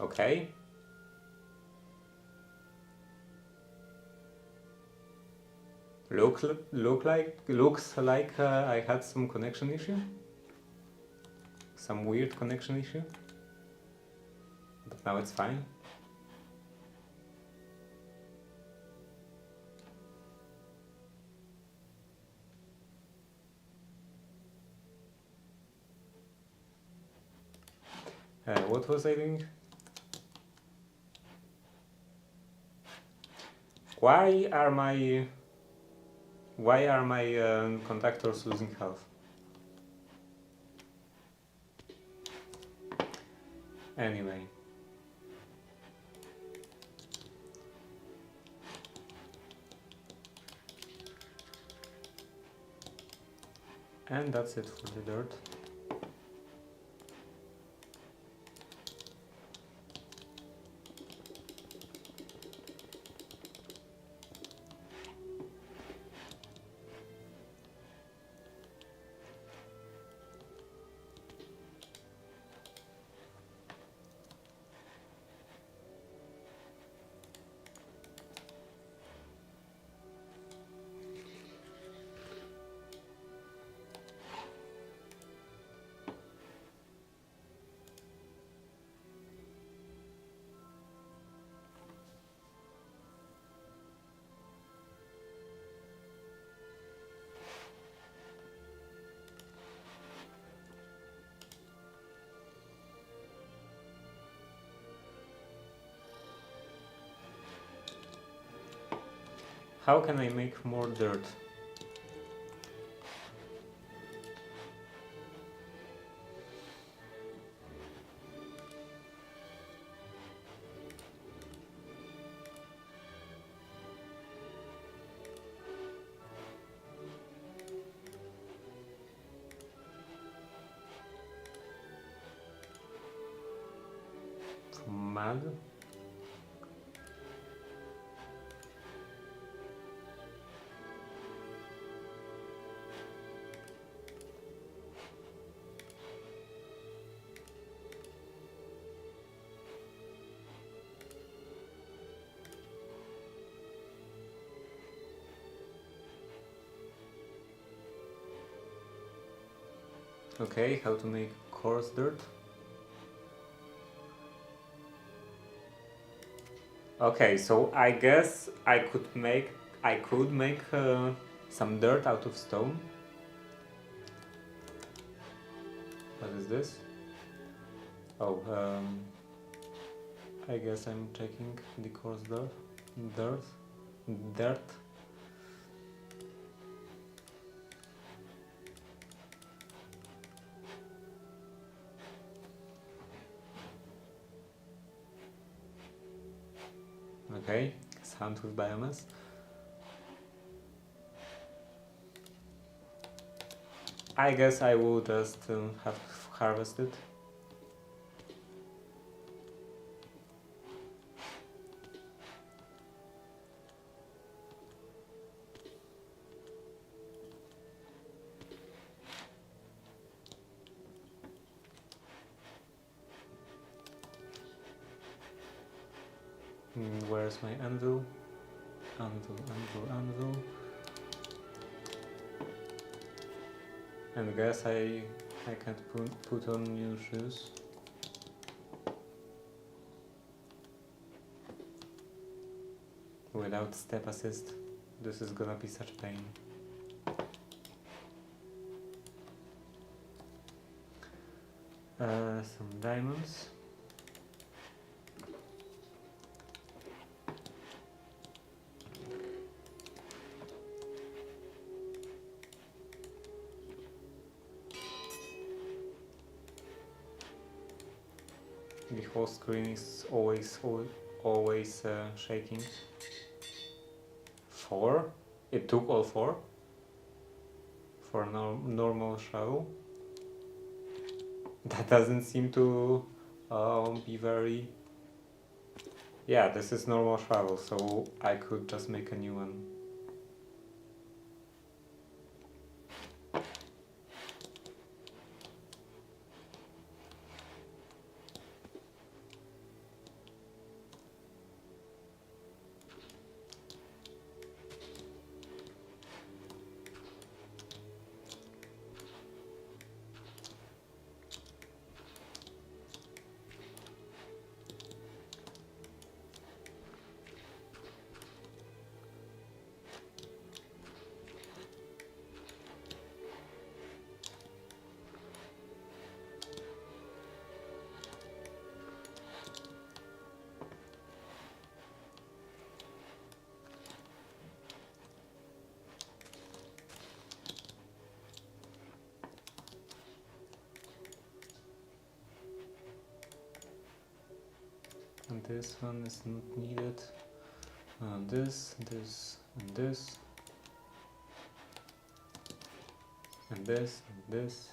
Okay. Looks like I had some connection issue. Some weird connection issue. But now it's fine. What was I doing? Why are my conductors losing health? Anyway. And that's it for the dirt. How can I make more dirt? Mud? Okay, how to make coarse dirt? Okay, so I guess I could make some dirt out of stone. What is this? Oh, I guess I'm checking the coarse dirt. Okay, sand with biomass. I guess I will just have harvested. Where's my anvil? Anvil. And guess I can't put on new shoes. Without step assist. This is gonna be such pain. Some diamonds. The whole screen is always shaking. 4? It took all 4? For a normal show? That doesn't seem to be very... Yeah, this is normal travel, so I could just make a new one. this one is not needed. This, this, and this. And this, and this.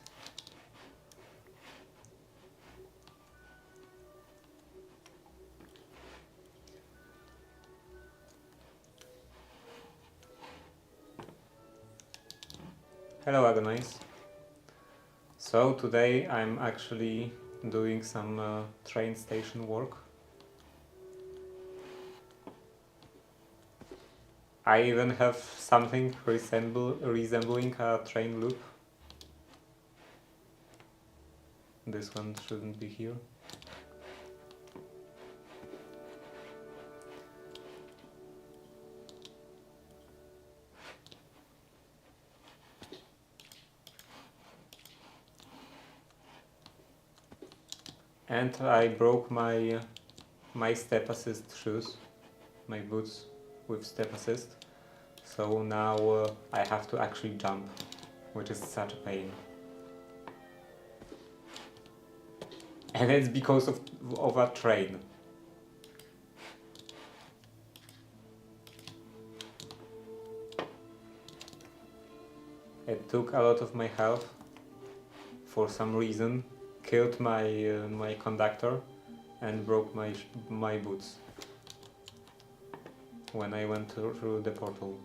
Hello Agonize. So today I'm actually doing some train station work. I even have something resembling a train loop. This one shouldn't be here. And I broke my step assist shoes, my boots with step assist. So now I have to actually jump, which is such a pain. And it's because of a train. It took a lot of my health for some reason, killed my conductor and broke my boots when I went through the portal.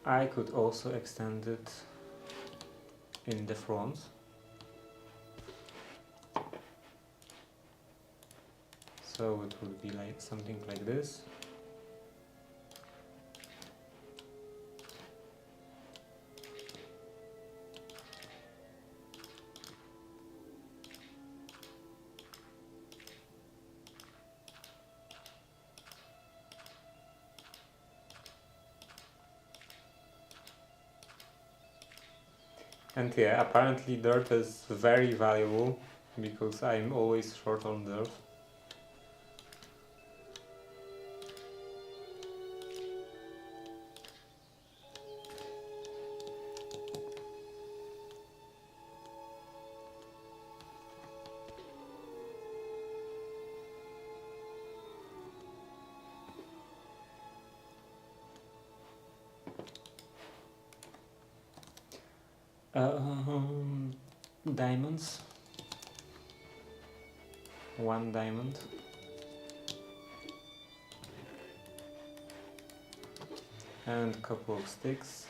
I could also extend it in the front. So it would be like something like this. And yeah, apparently dirt is very valuable because I'm always short on dirt. Diamonds. 1 diamond. And a couple of sticks.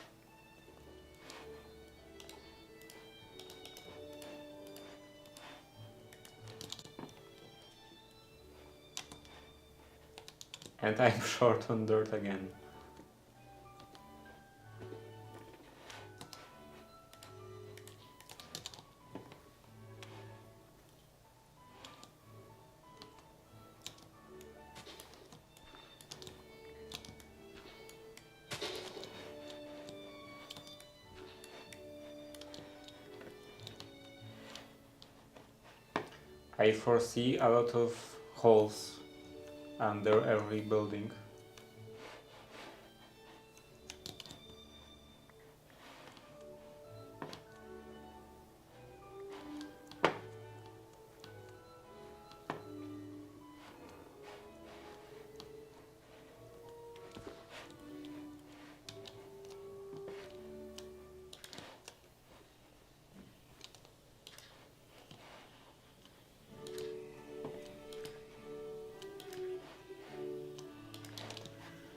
And I'm short on dirt again. I foresee a lot of holes under every building.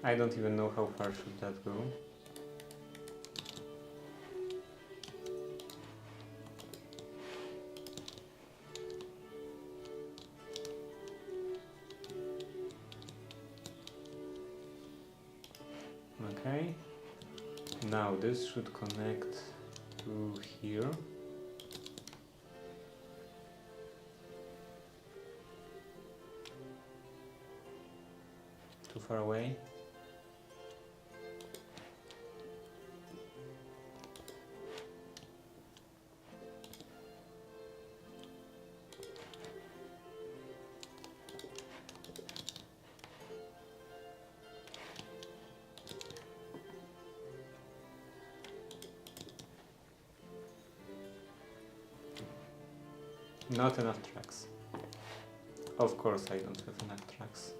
I don't even know how far should that go. Okay, now this should connect to here. Too far away. Not enough tracks. Of course I don't have enough tracks.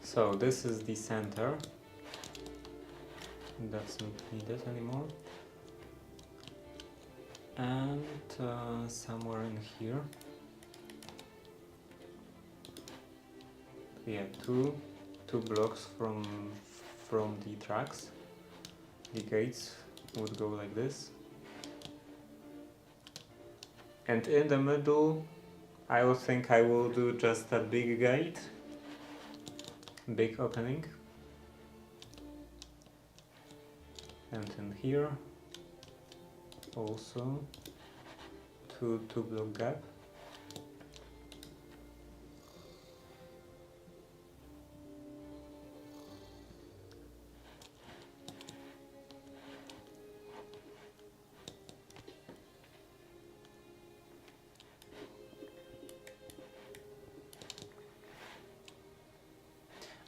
So this is the center. That's not needed anymore. And somewhere in here, yeah, two blocks from the tracks. The gates would go like this, and in the middle, I would think I will do just a big gate, big opening, and in here also two block gap.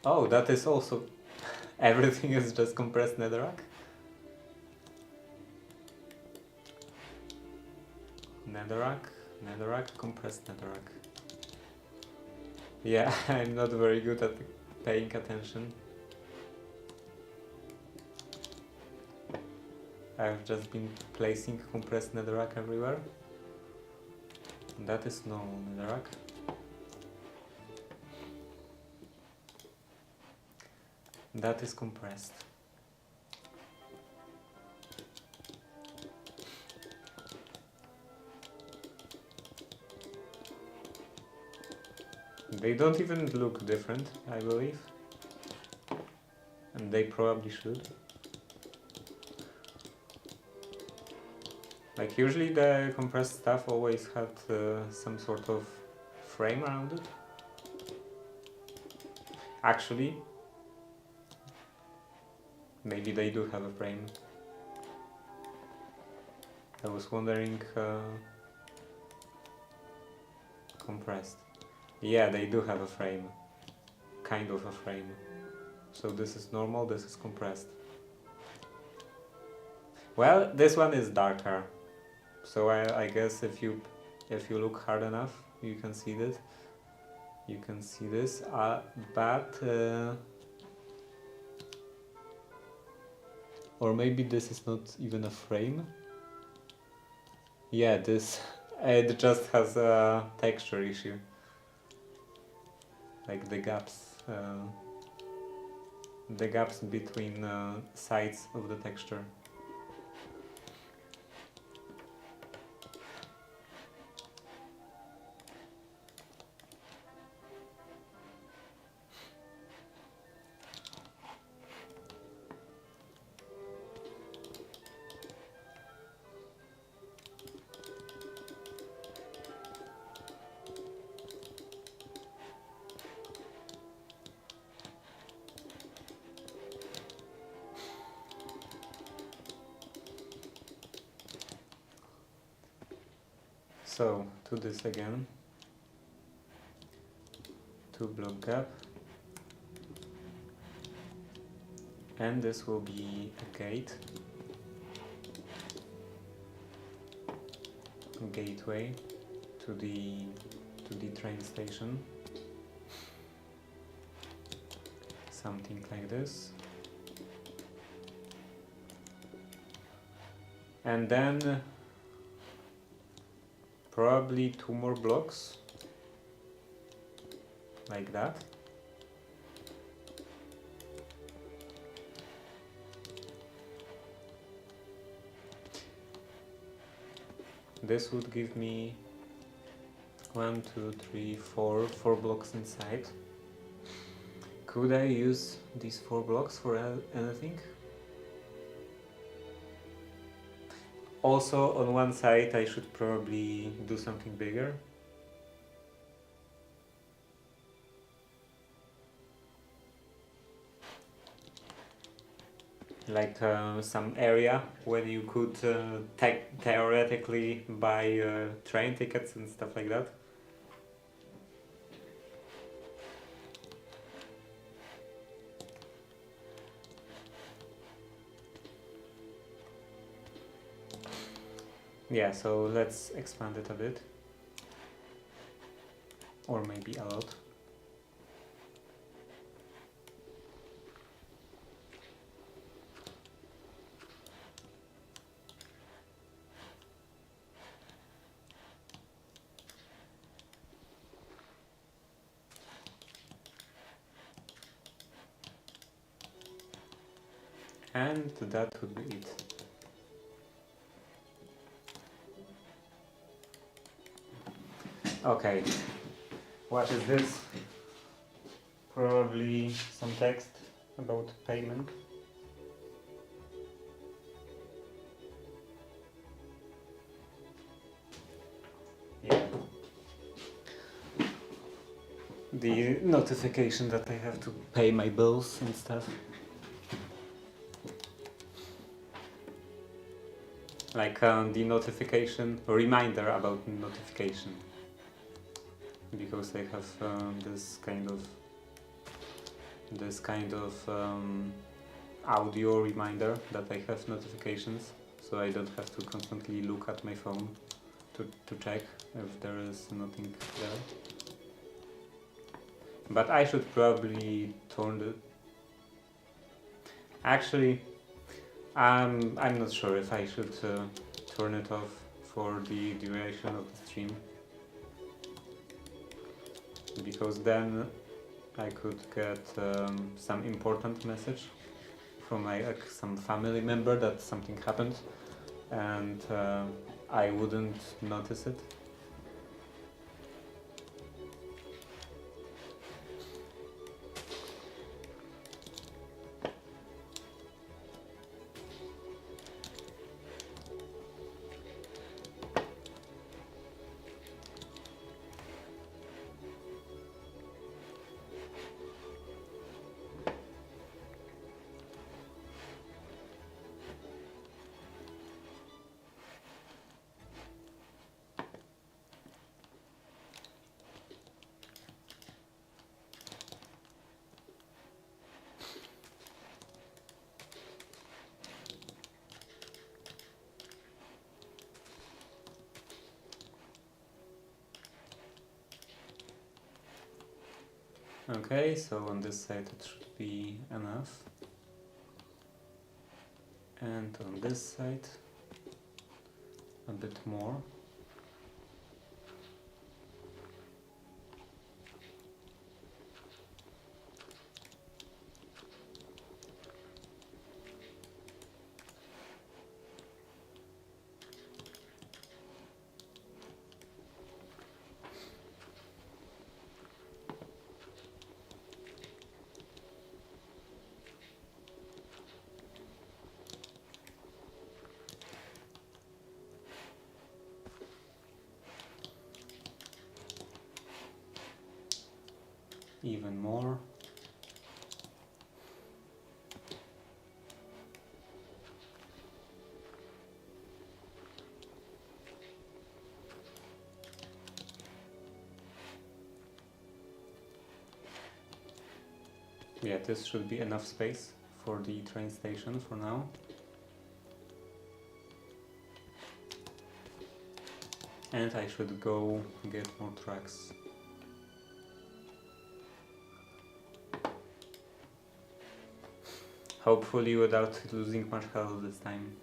Oh, that is also everything is just compressed netherrack. Netherrack, compressed netherrack. Yeah, I'm not very good at paying attention. I've just been placing compressed netherrack everywhere. That is normal netherrack. That is compressed. They don't even look different, I believe. And they probably should. Like usually the compressed stuff always had some sort of frame around it. Actually, maybe they do have a frame. I was wondering, compressed. Yeah, they do have a frame. Kind of a frame. So this is normal, this is compressed. Well, this one is darker. So I guess if you look hard enough, you can see this. You can see this, but or maybe this is not even a frame. Yeah, this it just has a texture issue. Like the gaps between sides of the texture. So, to this again, 2 block gap, and this will be a gateway to the train station, something like this, and then probably 2 more blocks, like that. This would give me 1, 2, 3, 4 blocks inside. Could I use these 4 blocks for anything? Also, on one side I should probably do something bigger. Like some area where you could theoretically buy train tickets and stuff like that. Yeah, so let's expand it a bit. Or maybe a lot. And that would be it. Okay, what is this? Probably some text about payment. Yeah. The notification that I have to pay my bills and stuff. Like the notification, reminder about notification. Because I have this kind of audio reminder that I have notifications, so I don't have to constantly look at my phone to check if there is nothing there. But I should probably turn it. Actually, I'm not sure if I should turn it off for the duration of the stream, because then I could get some important message from some family member that something happened, and I wouldn't notice it. Okay, so on this side it should be enough. And on this side a bit more. Even more. Yeah, this should be enough space for the train station for now. And I should go get more tracks. Hopefully without losing much health this time.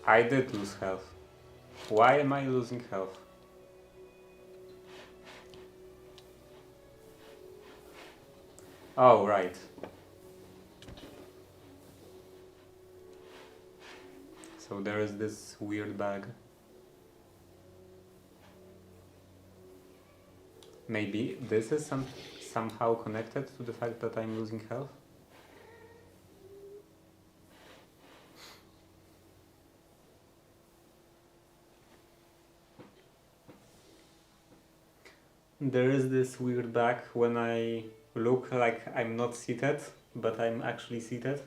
I did lose health. Why am I losing health? Oh, right. So there is this weird bug. Maybe this is somehow connected to the fact that I'm losing health? There is this weird bug when I look like I'm not seated, but I'm actually seated.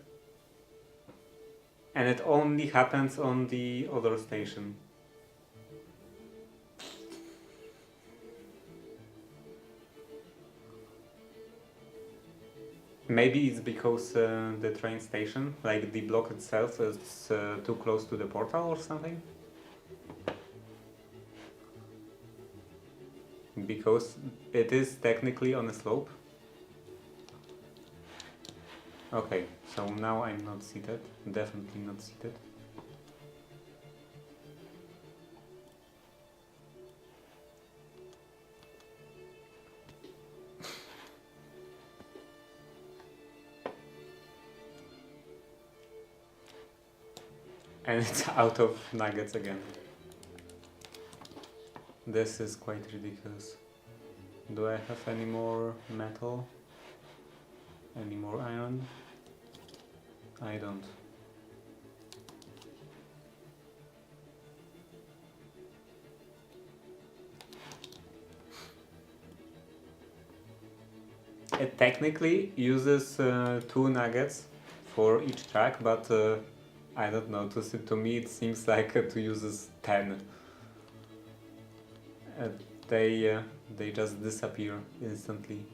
And it only happens on the other station. Maybe it's because the train station, like the block itself, is too close to the portal or something? Because it is technically on a slope. Okay, so now I'm not seated, definitely not seated. And it's out of nuggets again. This is quite ridiculous. Do I have any more metal? Any more iron? I don't. It technically uses 2 nuggets for each track, but I don't know, to me it seems like it uses 10. Uh, they just disappear instantly.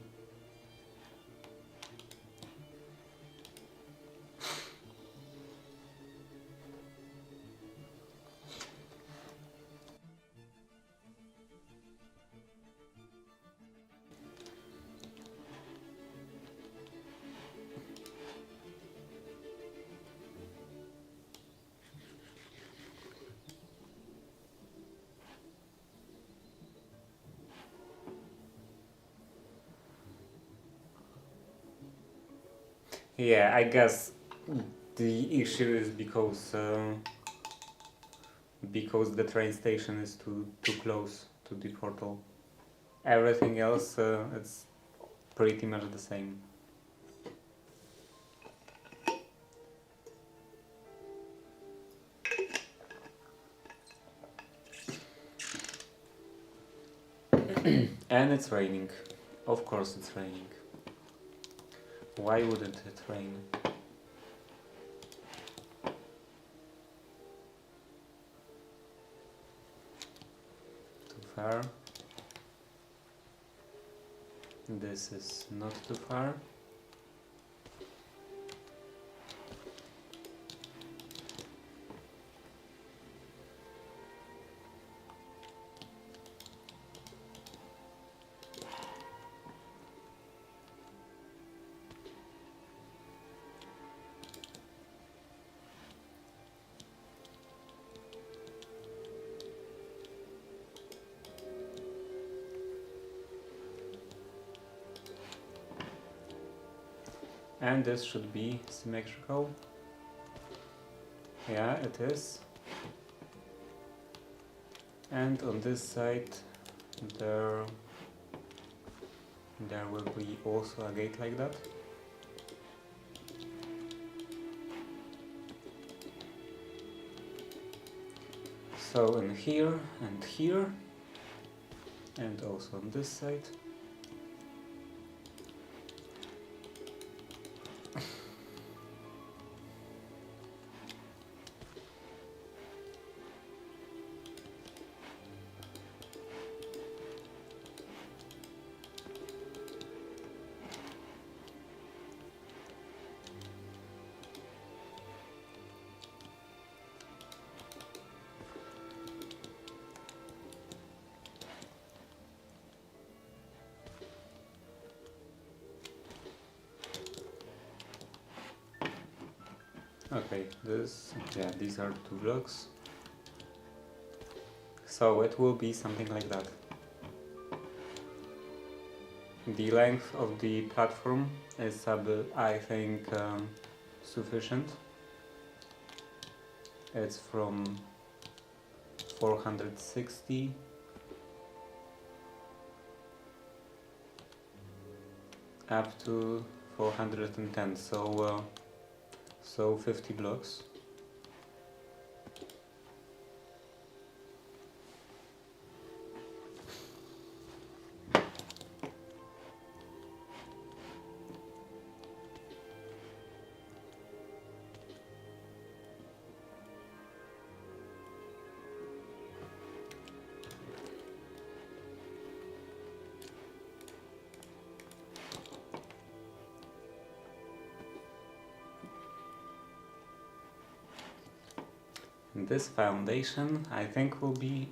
Yeah, I guess the issue is because the train station is too close to the portal. Everything else, it's pretty much the same. And it's raining. Of course it's raining. Why wouldn't it rain? Too far. This is not too far. And this should be symmetrical. Yeah, it is. And on this side there will be also a gate like that. So in here, and also on this side. Okay, these are 2 blocks. So it will be something like that. The length of the platform is, I think, sufficient. It's from 460 up to 410, so 50 blocks. This foundation, I think, will be...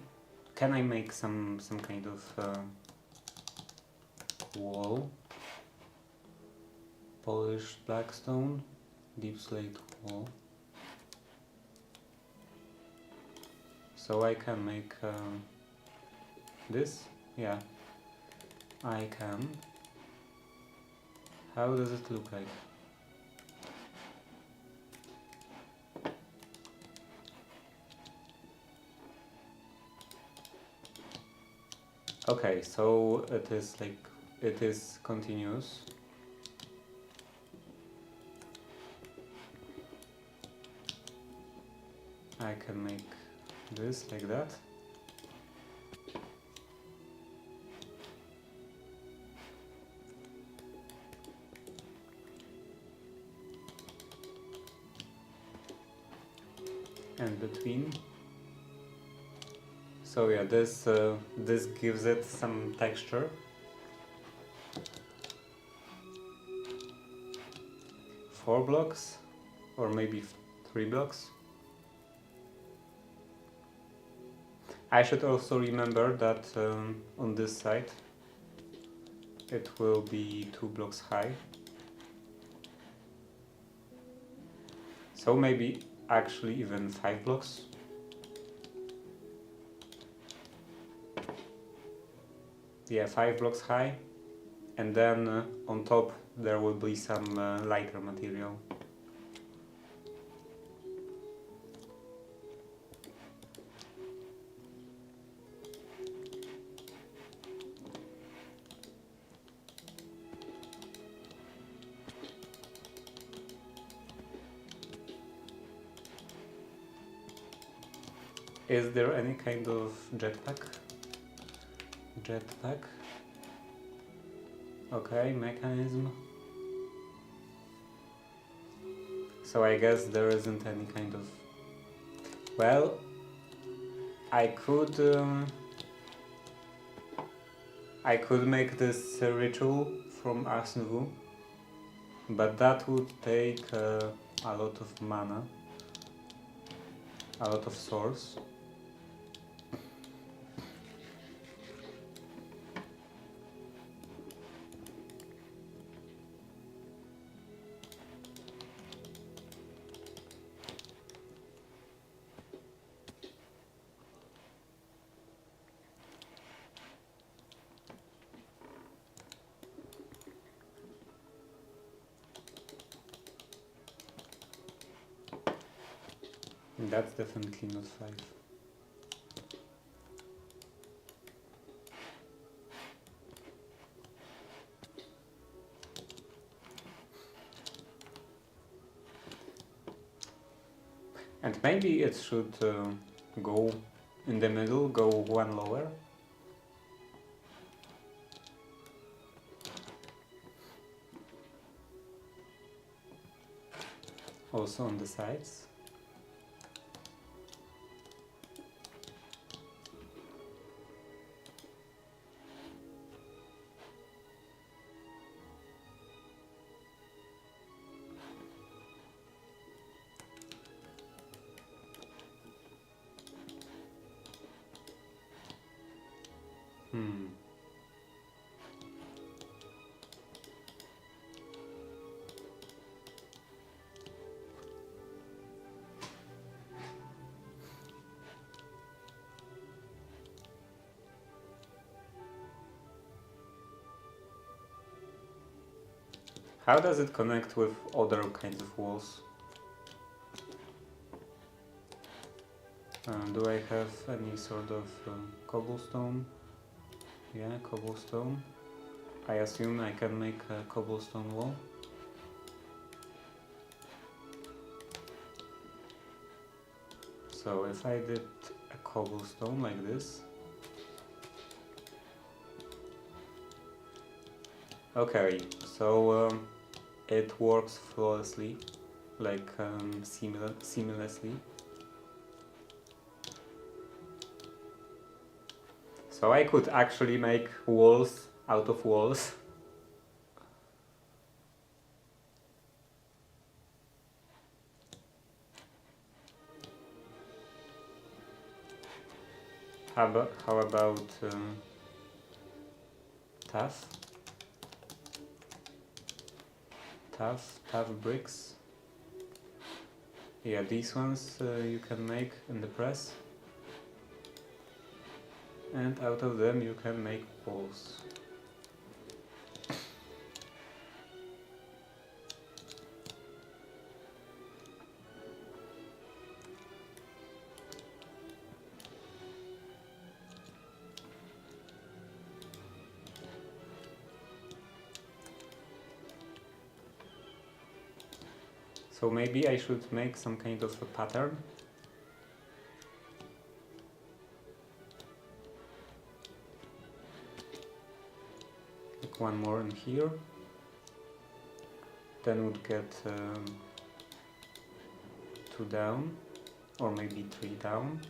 Can I make some kind of wall? Polished black stone, deep slate wall. So I can make this? Yeah, I can. How does it look like? Okay, so it is continuous. I can make this like that. And between. So yeah, this gives it some texture. Four blocks, or maybe 3 blocks. I should also remember that on this side it will be 2 blocks high. So maybe actually even 5 blocks. Yeah, 5 blocks high, and then on top there will be some lighter material. Is there any kind of jetpack? Jetpack. Okay, mechanism. So I guess there isn't any kind of... Well, I could make this ritual from Ars Nouveau, but that would take a lot of mana, a lot of source. That's definitely not 5. And maybe it should go in the middle, go 1 lower. Also on the sides. How does it connect with other kinds of walls? Do I have any sort of cobblestone? Yeah, cobblestone. I assume I can make a cobblestone wall. So if I did a cobblestone like this. Okay, so it works flawlessly, like seamlessly. So I could actually make walls out of walls. How about tough bricks? Yeah, these ones you can make in the press, and out of them you can make walls. So maybe I should make some kind of a pattern. Like one more in here. Then would get 2 down, or maybe 3 down.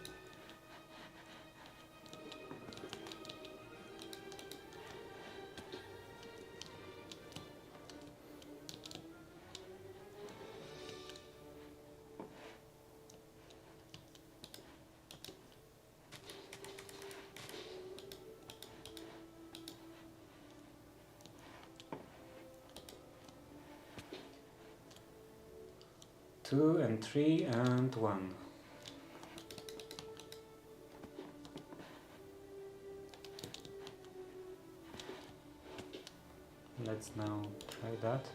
Two and 3 and 1. Let's now try that.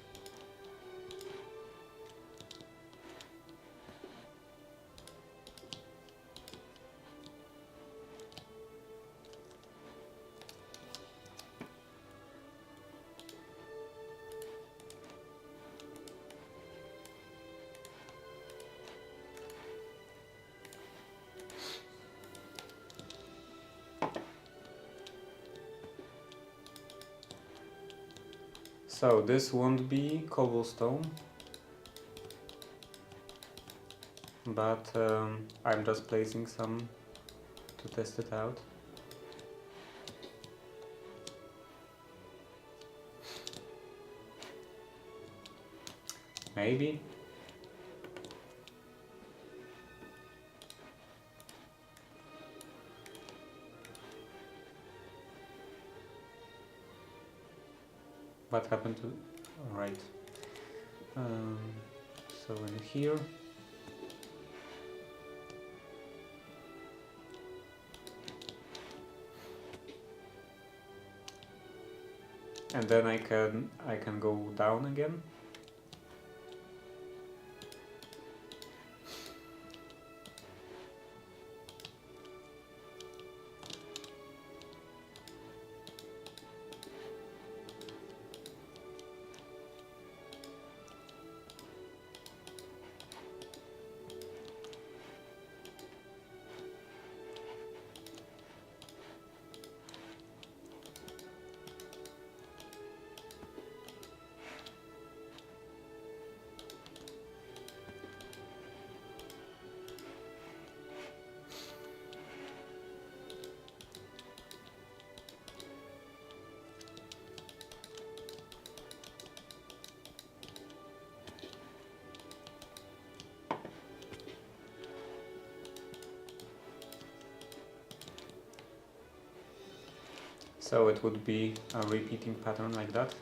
So this won't be cobblestone, but I'm just placing some to test it out. Maybe. What happened to... Alright. So in here. And then I can go down again. So it would be a repeating pattern like that.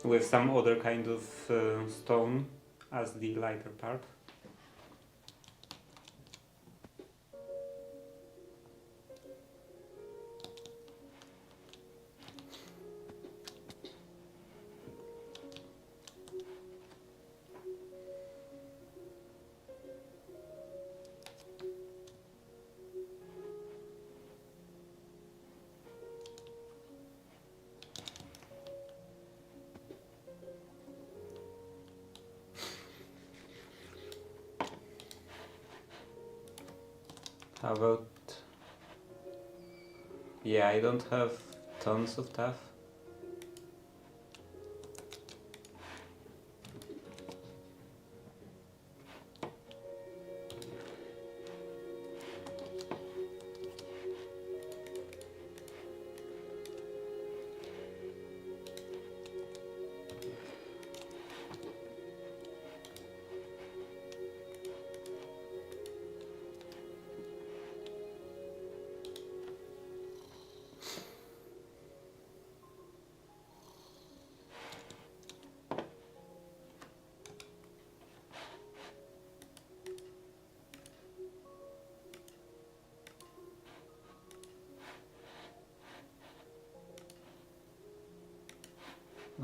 With some other kind of stone as the lighter part. How about... Yeah, I don't have tons of stuff.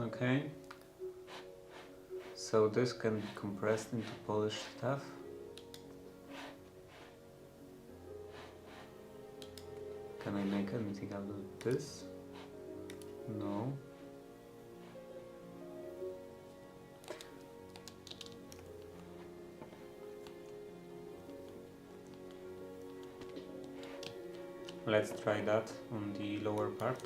Okay. So this can be compressed into polished stuff. Can I make anything out of this? No. Let's try that on the lower part.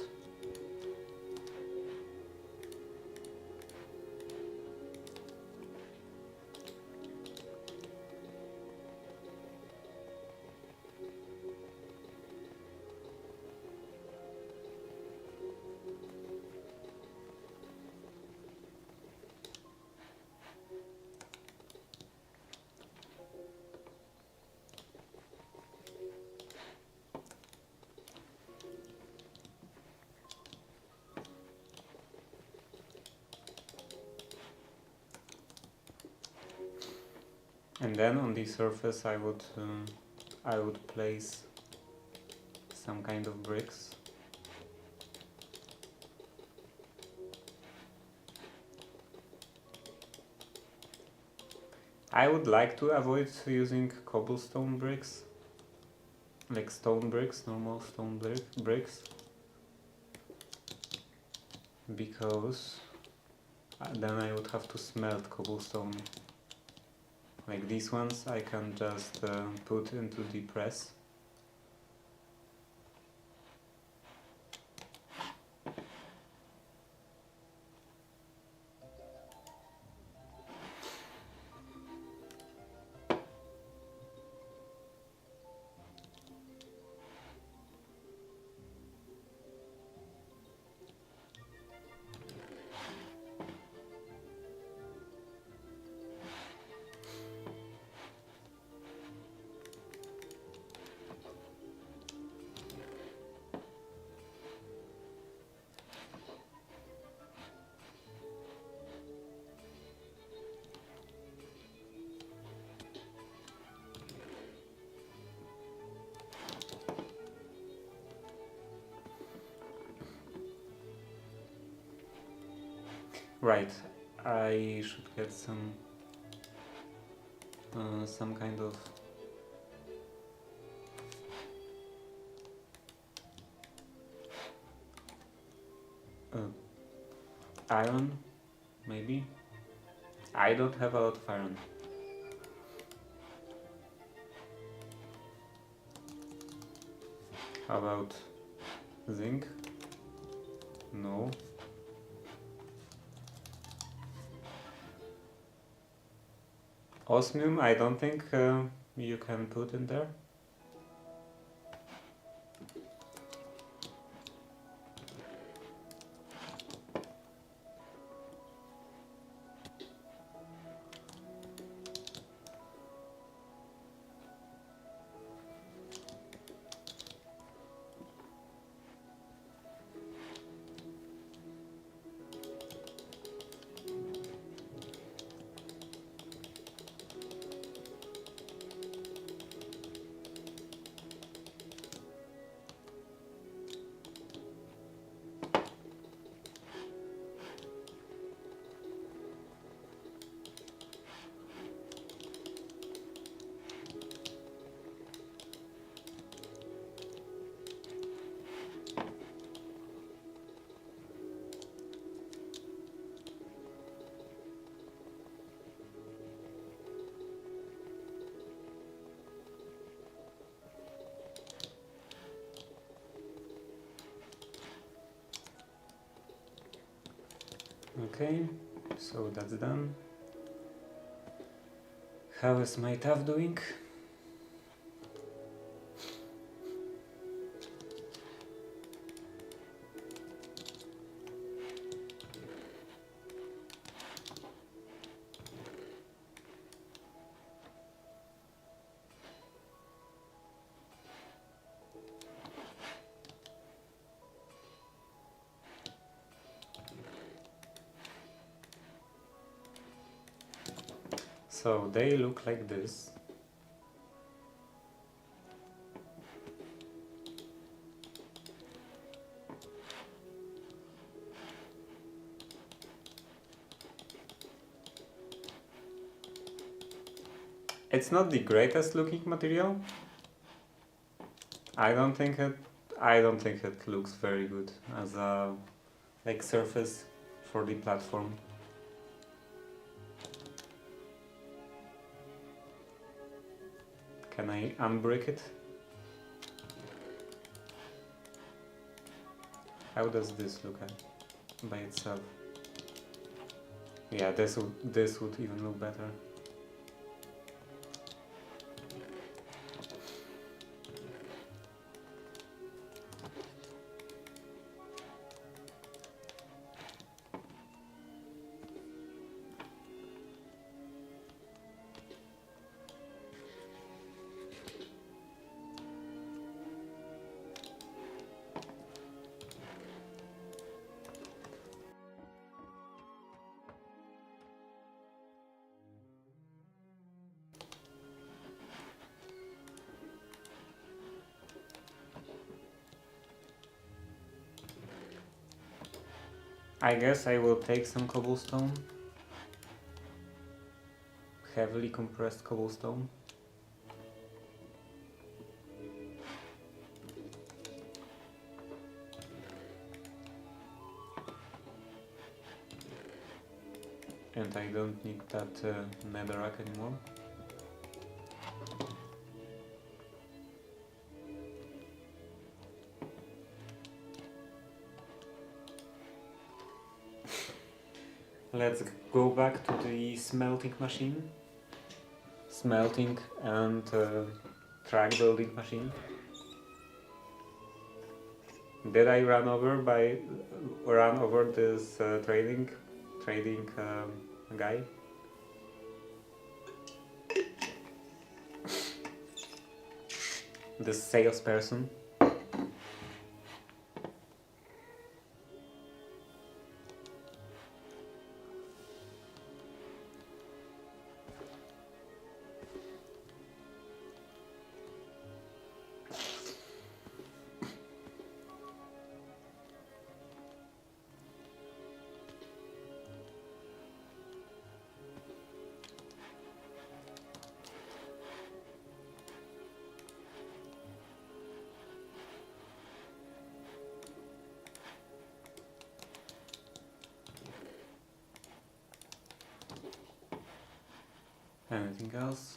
And then on the surface I would place some kind of bricks. I would like to avoid using cobblestone bricks, like stone bricks, normal stone bricks, because then I would have to smelt cobblestone. Like these ones I can just put into the press. Right, I should get some kind of iron, maybe? I don't have a lot of iron. How about zinc? No. Osmium, I don't think you can put in there. Okay, so that's done. How is my tough doing? So they look like this. It's not the greatest looking material. I don't think it looks very good as a like surface for the platform. Can I unbrick it? How does this look by itself? Yeah, this would even look better. I guess I will take some cobblestone. Heavily compressed cobblestone. And I don't need that netherrack anymore. Let's go back to the smelting machine. Smelting and track building machine. Did I run over this trading guy? This salesperson? Anything else?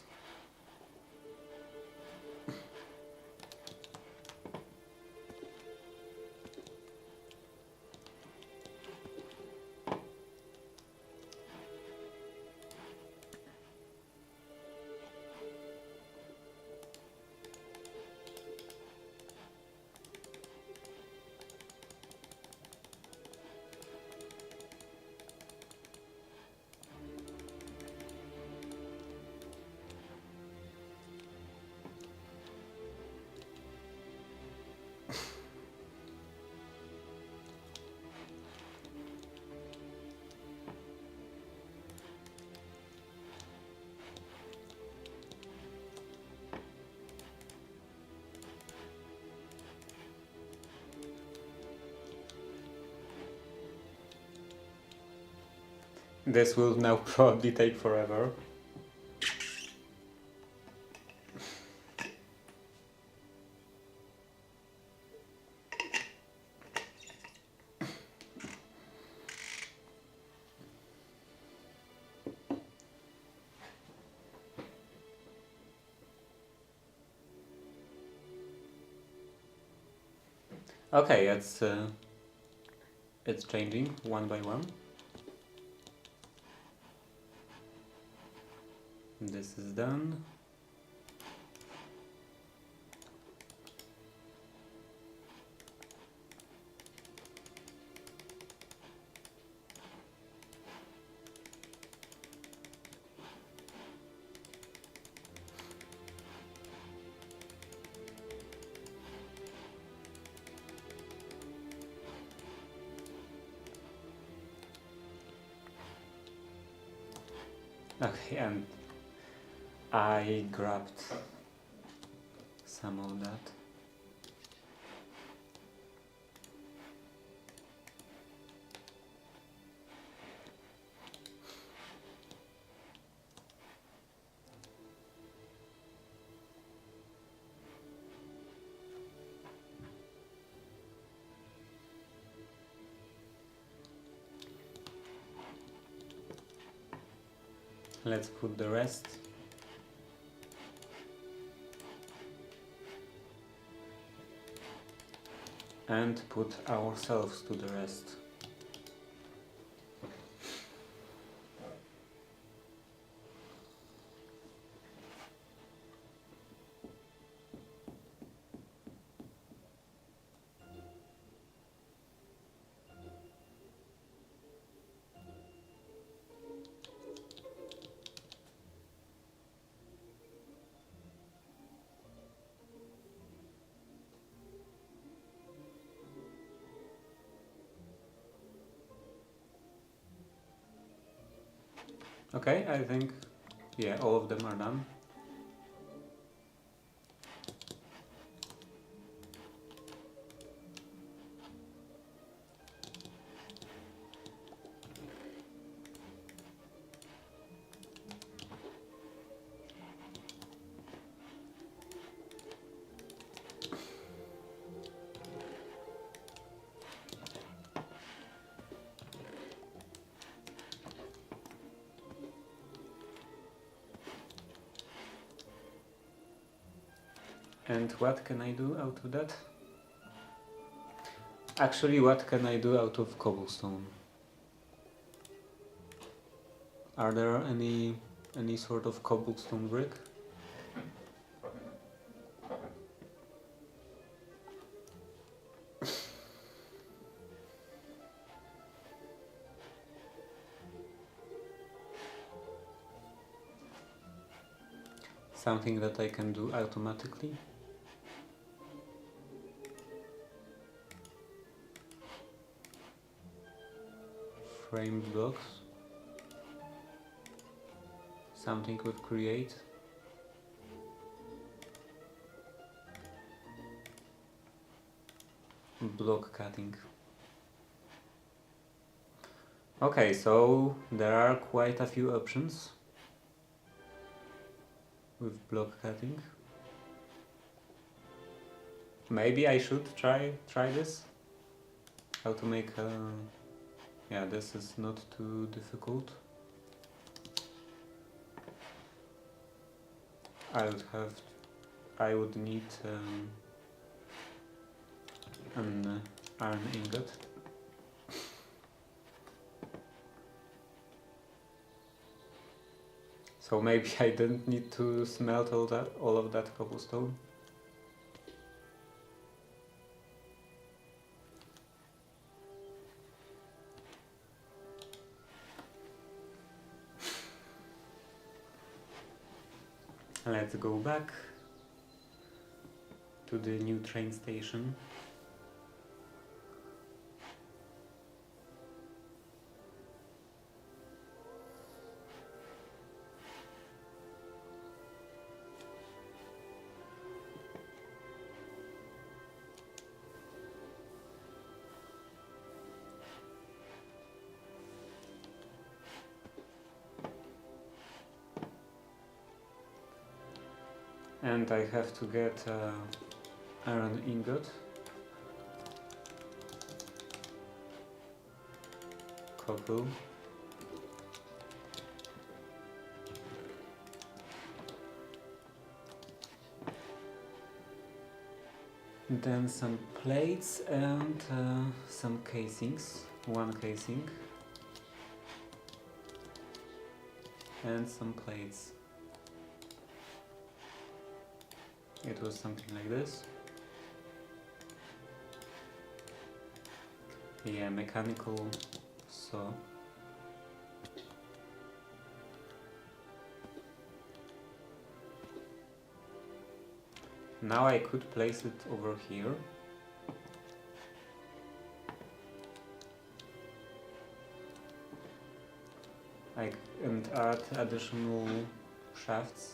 This will now probably take forever. Okay, it's changing one by one. This is done. Okay, and I grabbed some of that. Let's put the rest. And put ourselves to the rest. Okay, I think, yeah, all of them are done. And what can I do out of that? Actually, what can I do out of cobblestone? Are there any sort of cobblestone brick? Something that I can do automatically? Framed blocks? Something with create? Block cutting. Okay, so there are quite a few options with block cutting. Maybe I should try this. How to make a... Yeah, this is not too difficult. I would need an iron ingot. So maybe I didn't need to smelt all of that cobblestone. Let's go back to the new train station. And I have to get iron ingot, copper, then some plates and some casings, one casing and some plates. it was something like this. Yeah, mechanical saw. Now I could place it over here. And add additional shafts.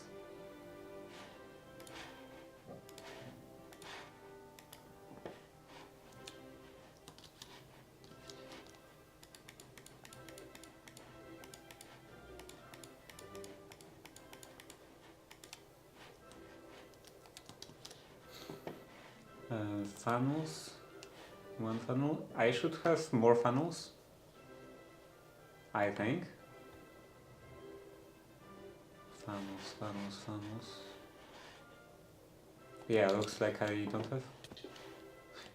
Funnels. One funnel. I should have more funnels, I think. Funnels. Yeah, looks like I don't have.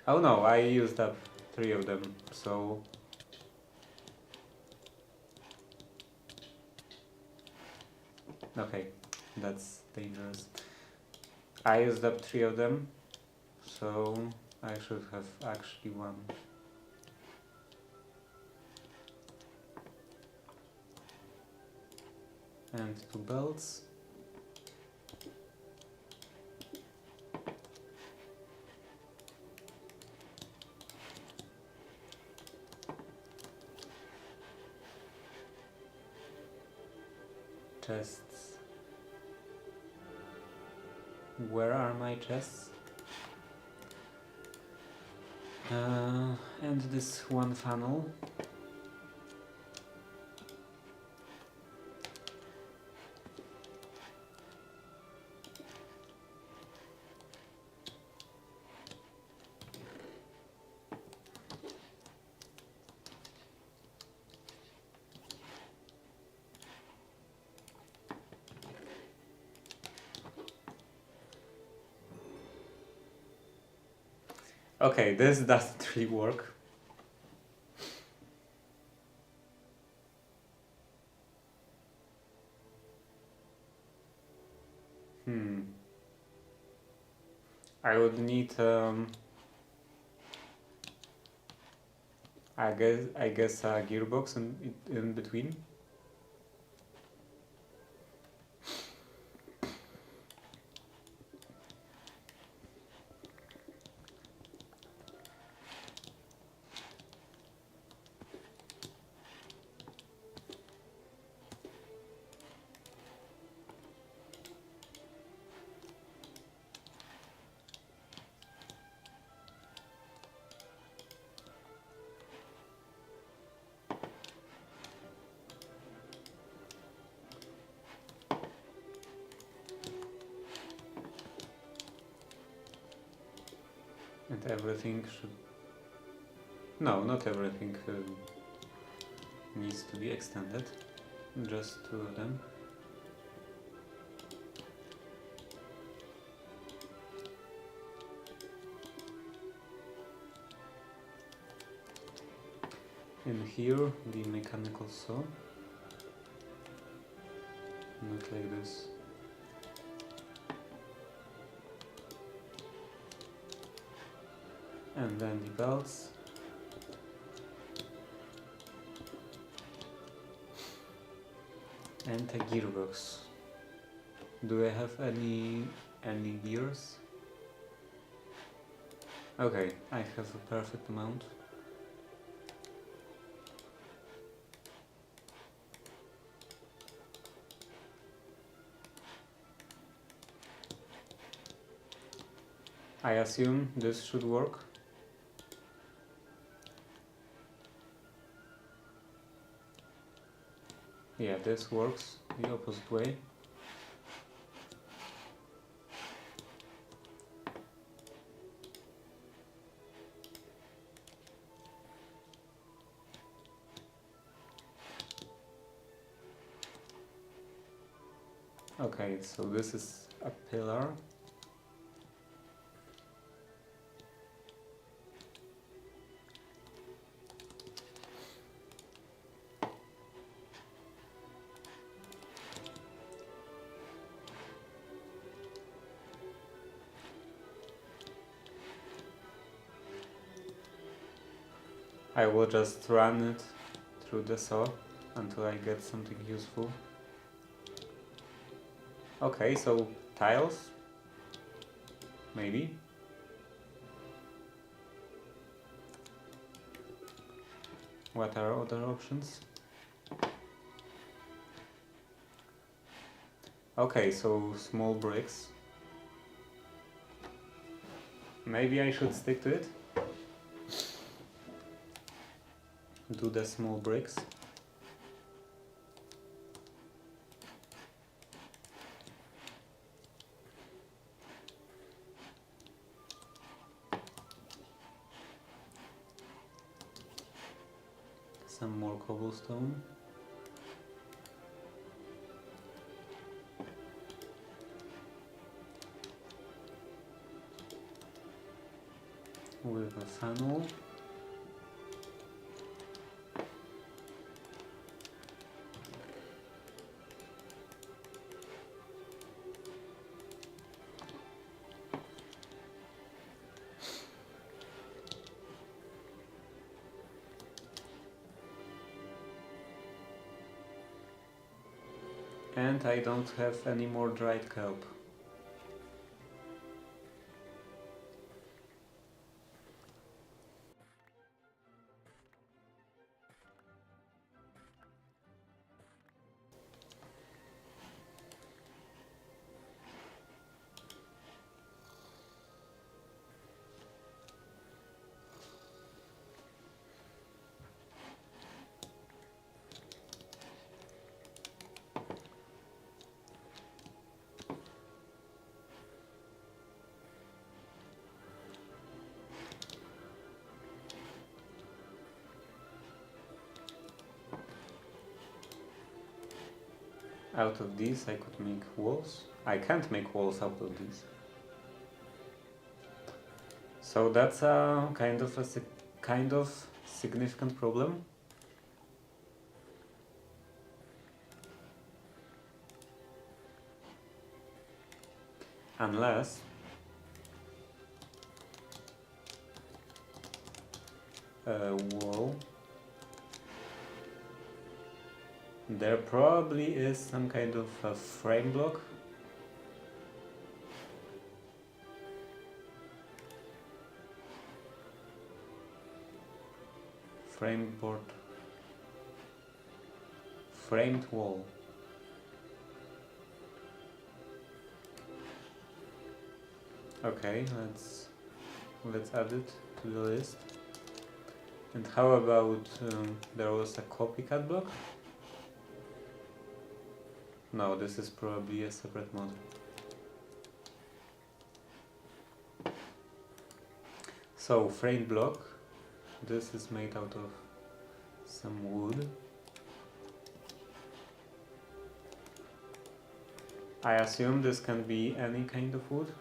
Oh no, I used up 3 of them, so. Okay, that's dangerous. I used up 3 of them, so I should have actually 1. And 2 belts. Chests. Where are my chests? And this 1 funnel. Okay, this doesn't really work. I would need I guess a gearbox in between. And everything should... No, not everything needs to be extended. Just 2 of them. And here, the mechanical saw. Not like this. And then the belts. And a gearbox. Do I have any gears? Okay, I have a perfect amount. I assume this should work. Yeah, this works the opposite way. Okay, so this is a pillar. I will just run it through the saw until I get something useful. Okay, so tiles? Maybe? What are other options? Okay, so small bricks. Maybe I should stick to it? Do the small bricks. Some more cobblestone. With a funnel. And I don't have any more dried kelp. Out of these I could make walls. I can't make walls out of these. So that's a kind of significant problem. Unless a wall. There probably is some kind of a frame block. Framed board. Framed wall. Okay, let's add it to the list. And how about there was a copycat block? No, this is probably a separate mod. So, frame block. This is made out of some wood. I assume this can be any kind of wood.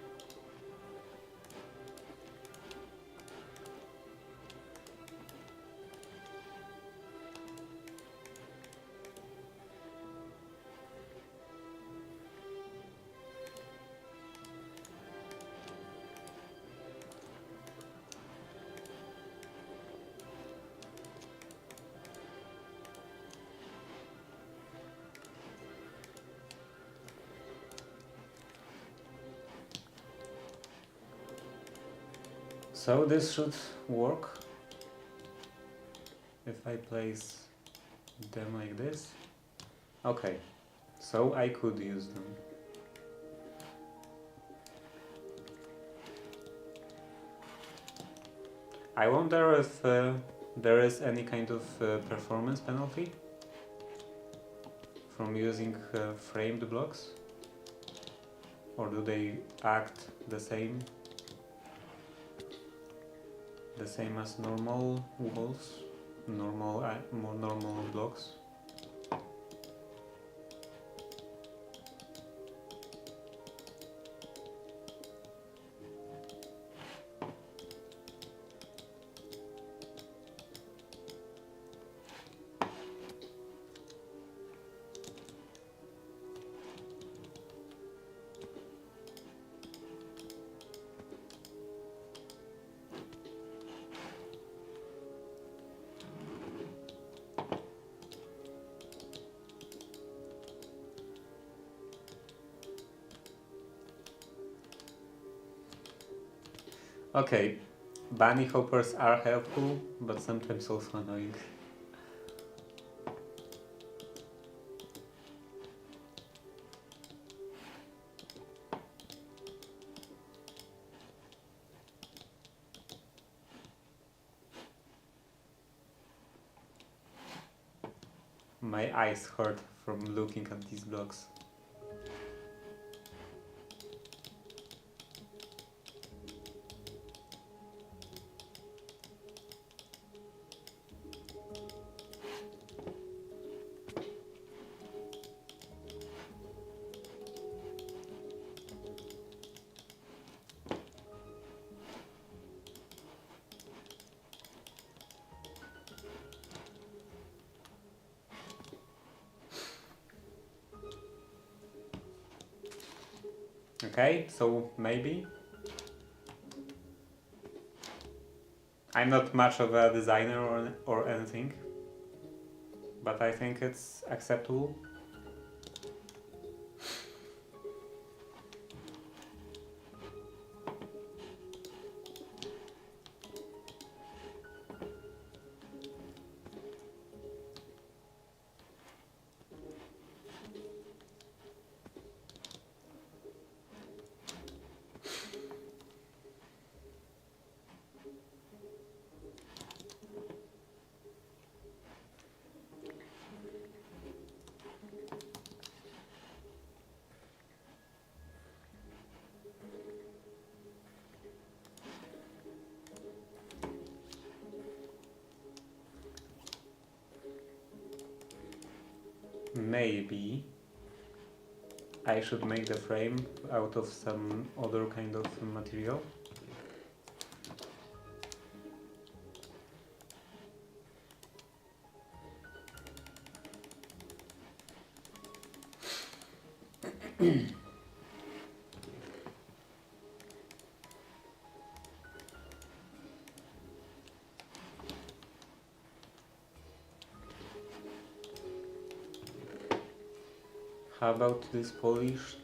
So this should work if I place them like this. Okay, so I could use them. I wonder if there is any kind of performance penalty from using framed blocks, or do they act the same as normal walls, more normal blocks? Okay, bunny hoppers are helpful, but sometimes also annoying. My eyes hurt from looking at these blocks. Okay, so maybe. I'm not much of a designer or anything, but I think it's acceptable. Maybe I should make the frame out of some other kind of material. How about this polished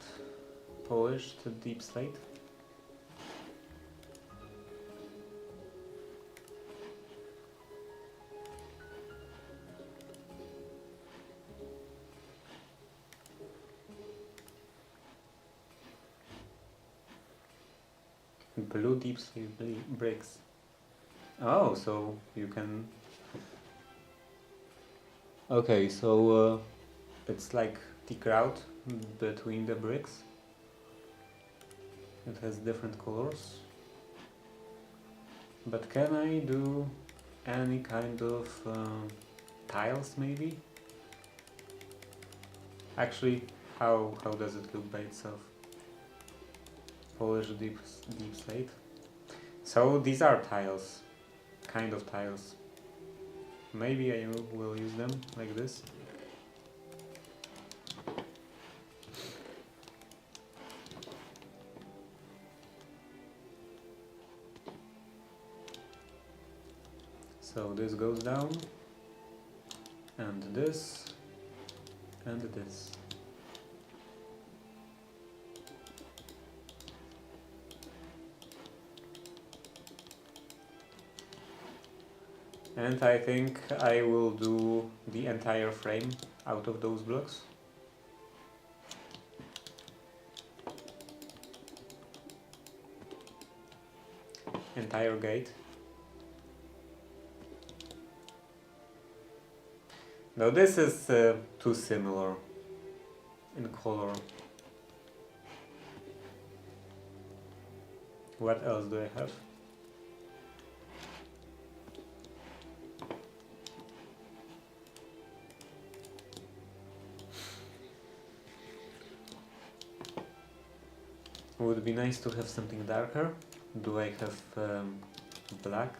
deep slate? Blue deep slate bricks. Oh, so you can. Okay, so it's like the grout between the bricks. It has different colors. But can I do any kind of tiles maybe? Actually, how does it look by itself? Polish deep slate. So these are tiles, kind of tiles. Maybe I will use them like this. So this goes down, and this, and this. And I think I will do the entire frame out of those blocks. Entire gate. Now this is too similar in color. What else do I have? Would be nice to have something darker. Do I have black?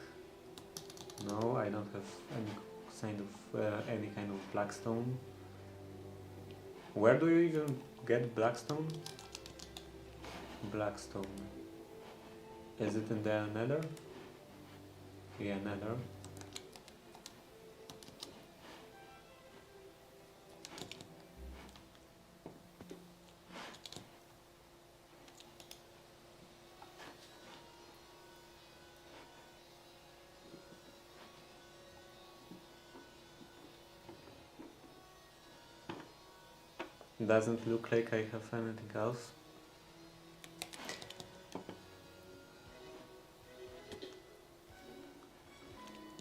No, I don't have any kind of black stone. Where do you even get black stone? Black stone. Is it in the nether? Yeah, nether. Doesn't look like I have anything else.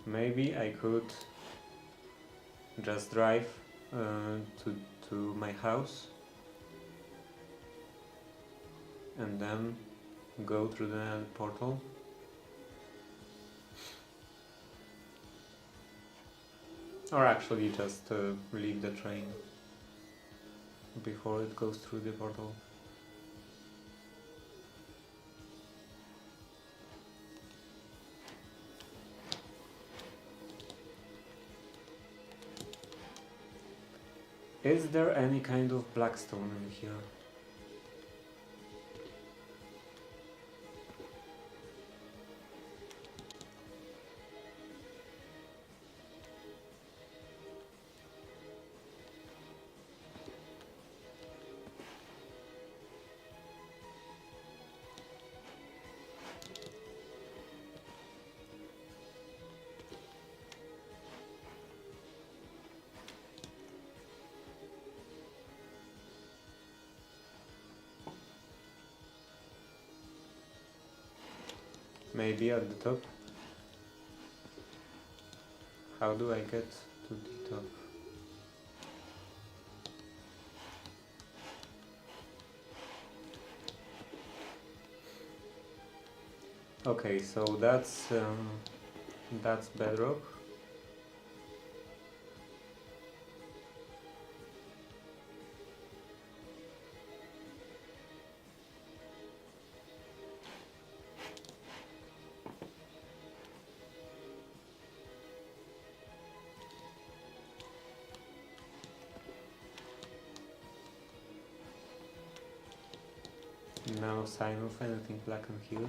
Maybe I could just drive to my house and then go through the portal. Or actually just leave the train before it goes through the portal. Is there any kind of blackstone in here? Maybe at the top? How do I get to the top? Okay, so that's bedrock. No sign of anything black in here.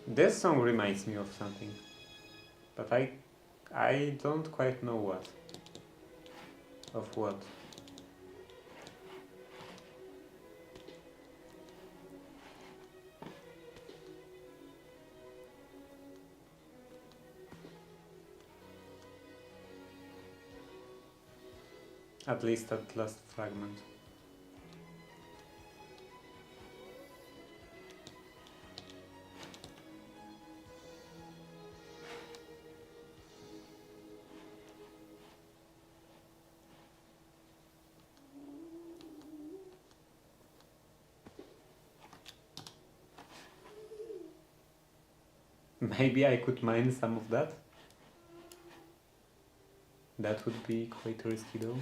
This song reminds me of something, but I don't quite know what. Of what? At least that last fragment. Maybe I could mine some of that. That would be quite risky though.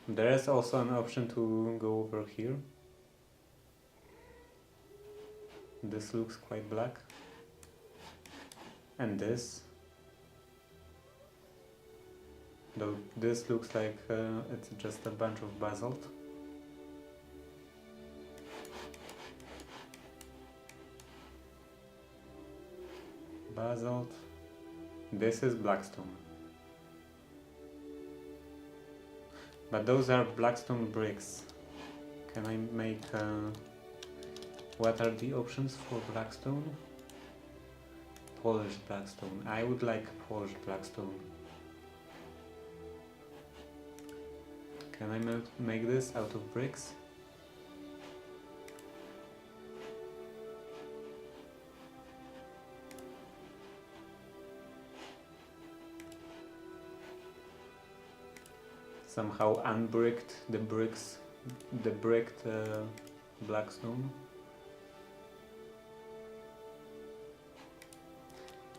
There is also an option to go over here. This looks quite black. And this. Though this looks like it's just a bunch of basalt. Basalt. This is blackstone. But those are blackstone bricks. Can I make... what are the options for blackstone? Polished blackstone. I would like polished blackstone. Can I make this out of bricks? Somehow unbricked the bricks, the bricked blackstone.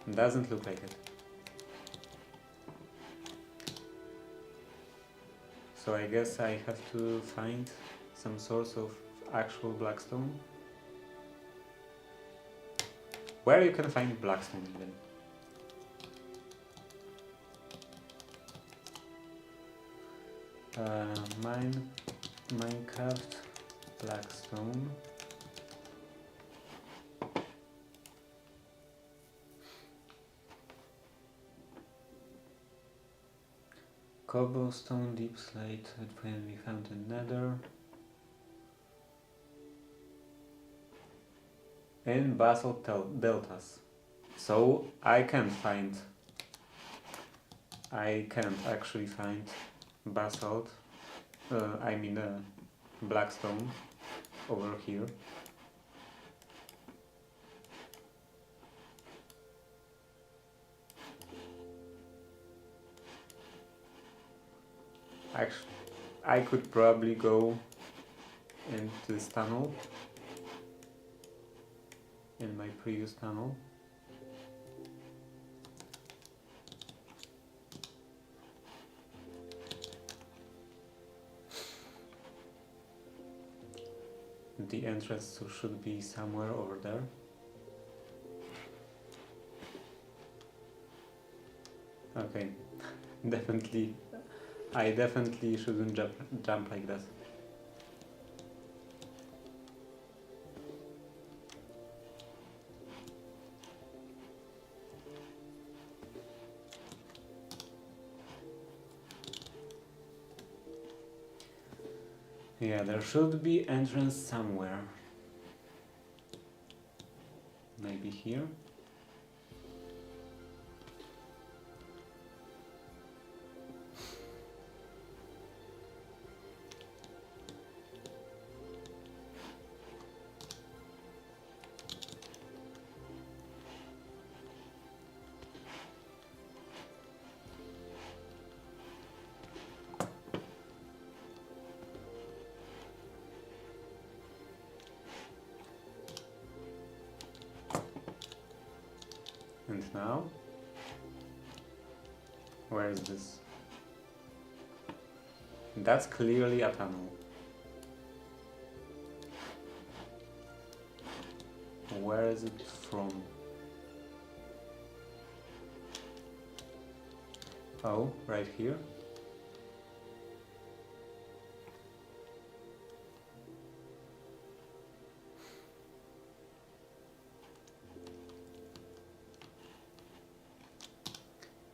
Doesn't look like it. So I guess I have to find some source of actual blackstone. Where you can find blackstone even. Mine Minecraft Blackstone. Cobblestone, deep slate, it can be found in Nether. In basalt deltas. So I can't actually find basalt, blackstone over here. Actually, I could probably go into this tunnel, in my previous tunnel. The entrance should be somewhere over there. Okay, definitely. I definitely shouldn't jump like that. Yeah, there should be entrance somewhere. Maybe here? And now? Where is this? That's clearly a tunnel. Where is it from? Oh, right here?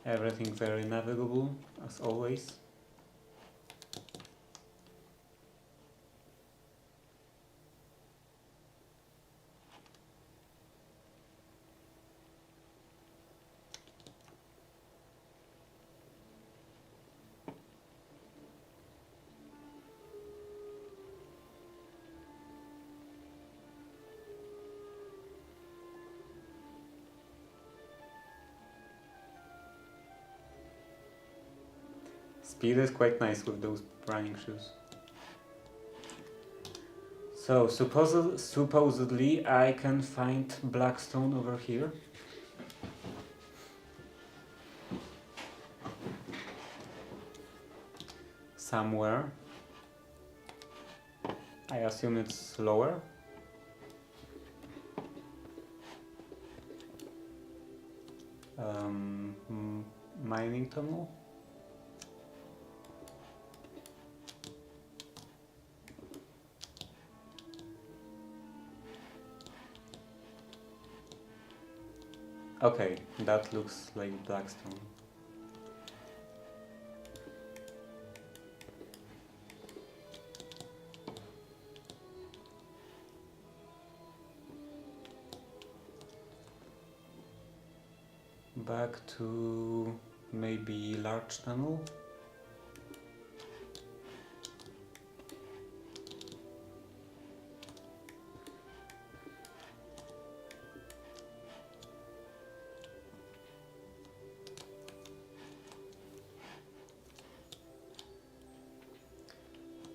Everything very navigable, as always. Speed is quite nice with those running shoes. So supposedly I can find blackstone over here. Somewhere. I assume it's lower. Mining tunnel. Okay, that looks like blackstone. Back to maybe large tunnel.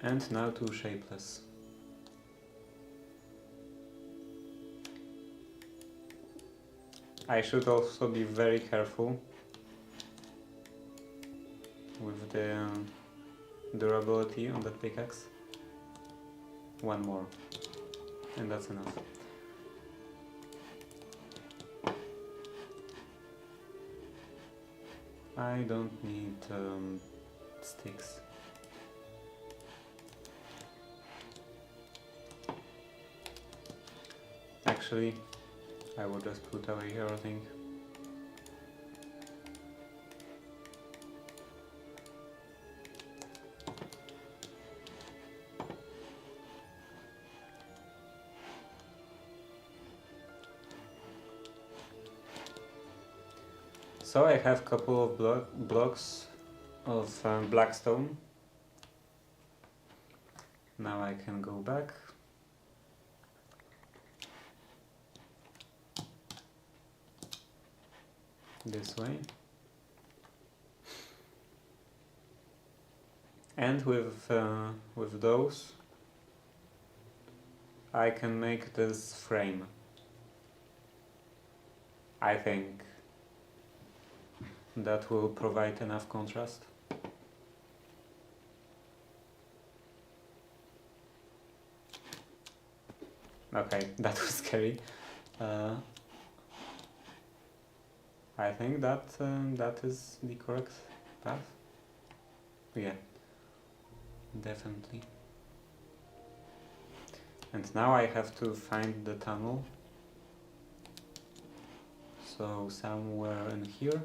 And now to shapeless. I should also be very careful with the durability on that pickaxe. One more, and that's enough. I don't need sticks. actually, I will just put away everything. So I have a couple of blocks of black stone. Now I can go back. This way. And with those I can make this frame. I think that will provide enough contrast. Okay, that was scary. I think that that is the correct path. Yeah, definitely. And now I have to find the tunnel. So somewhere in here.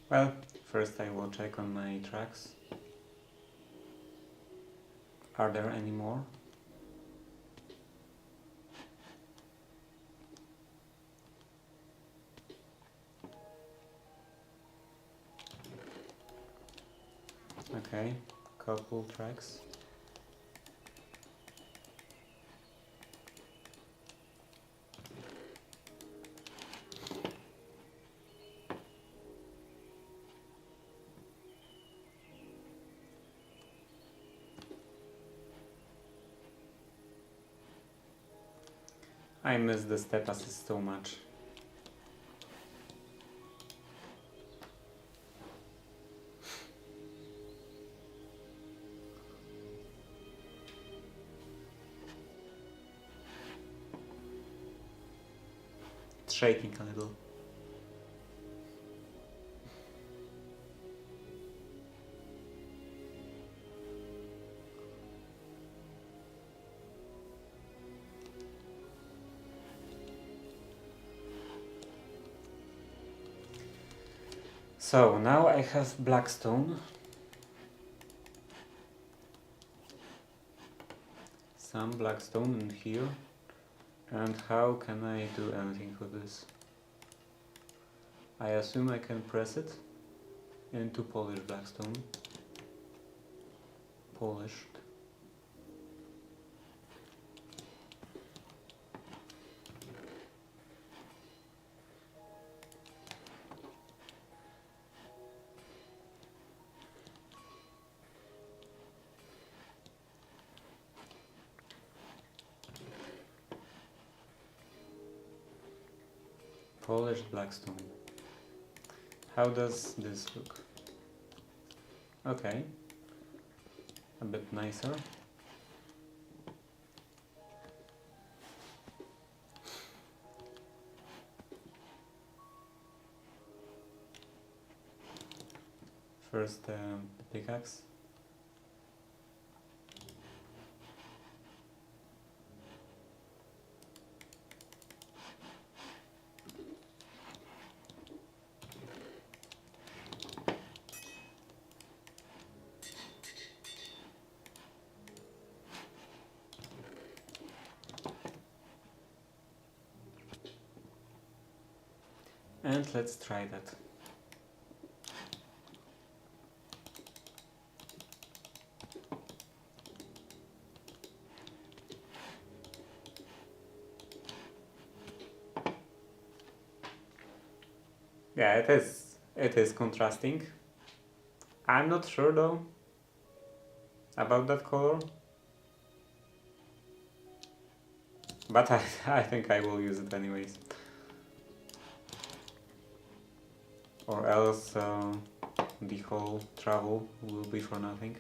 Well, first I will check on my tracks. Are there any more? Okay, couple tracks. I miss the step assist so much. It's shaking a little. So now I have black stone. Some black stone in here. And how can I do anything with this? I assume I can press it into polished black stone. Polished. Polished black stone. How does this look? Okay. A bit nicer. First the pickaxe. And let's try that. Yeah, it is contrasting. I'm not sure though about that color, but I think I will use it anyways. Or else the whole travel will be for nothing.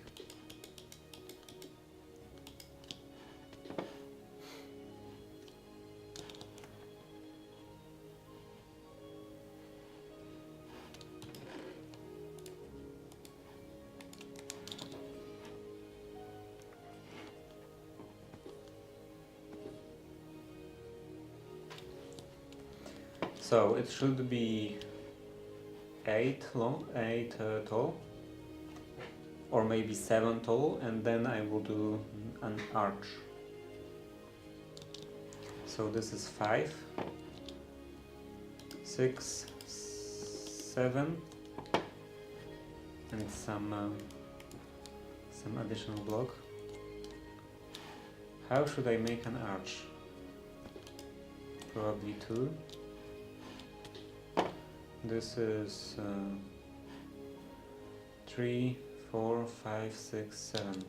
So it should be 8 long, 8 tall, or maybe 7 tall, and then I will do an arch. So this is 5, 6, 7, and some additional block. How should I make an arch? Probably 2. This is 3, 4, 5, 6, 7.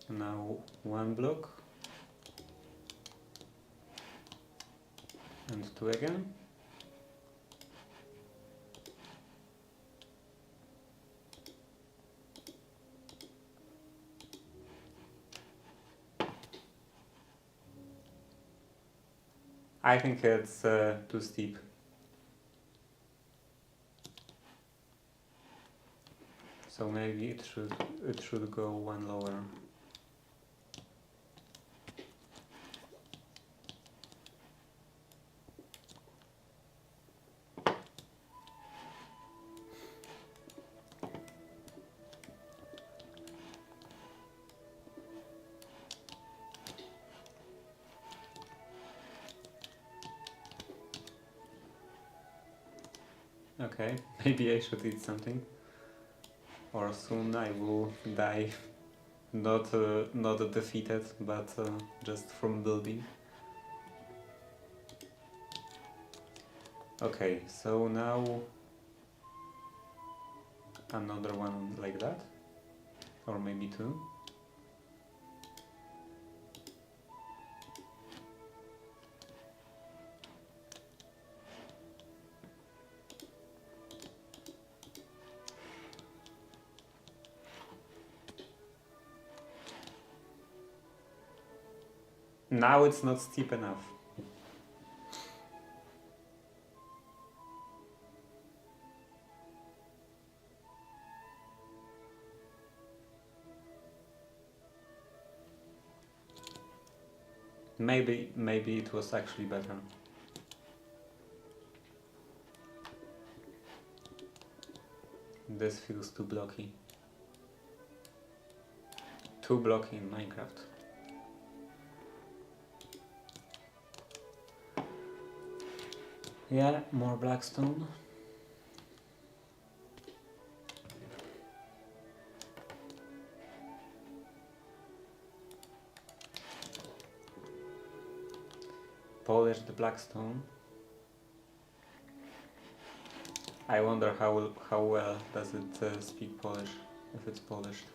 Now 1 block and 2 again. I think it's too steep. So maybe it should go 1 lower. Okay, maybe I should eat something, or soon I will die, not defeated, but just from building. Okay, so now another one like that, or maybe 2. Now it's not steep enough. Maybe it was actually better. This feels too blocky. Too blocky in Minecraft. Yeah, more blackstone. Polish the blackstone. I wonder how well does it speak Polish if it's polished.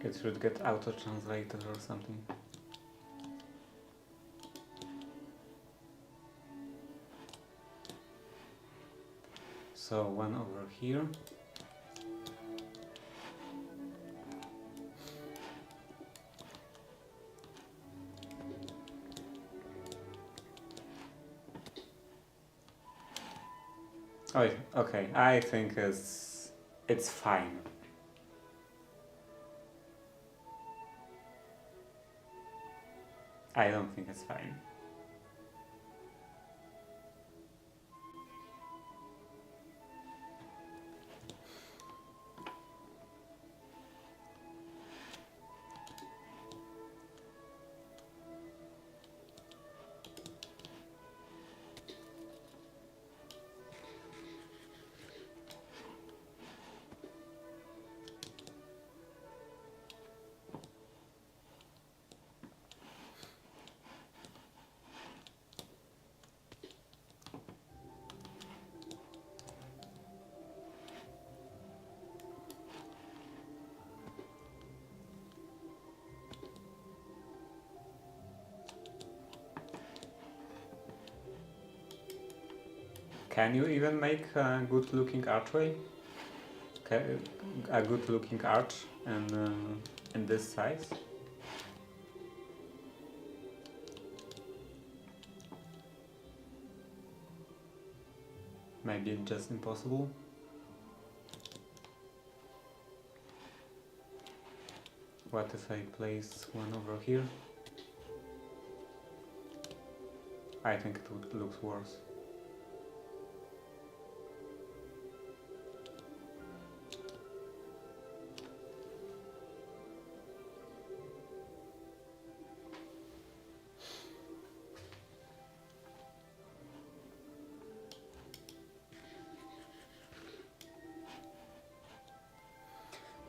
It should get auto-translated or something. So So one over here. Oh, okay. I think it's fine. I don't think it's fine. Can you even make a good-looking archway? A good-looking arch and in this size? Maybe it's just impossible. What if I place one over here? I think it looks worse.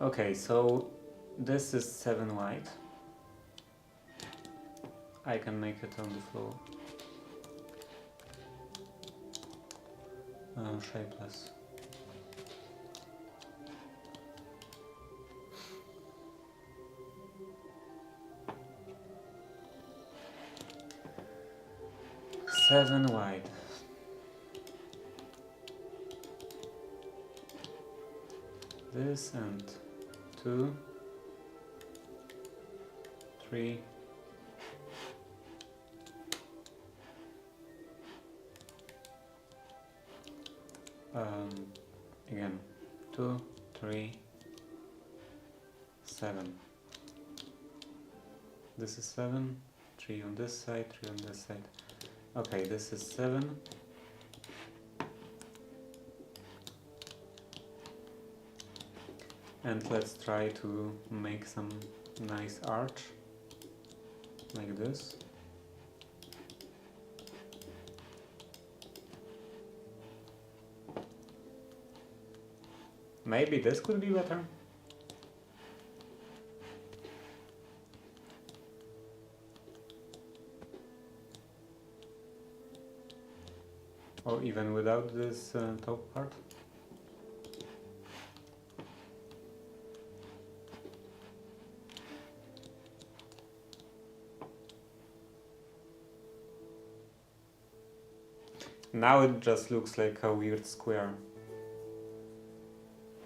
Okay, so this is 7 wide. I can make it on the floor. Shapeless. Seven wide. This and 2, 3, again 2, 3, 7. This is 7, 3 on this side, 3 on this side. Okay, this is 7. And let's try to make some nice arch like this. Maybe this could be better. Or even without this top part. Now it just looks like a weird square.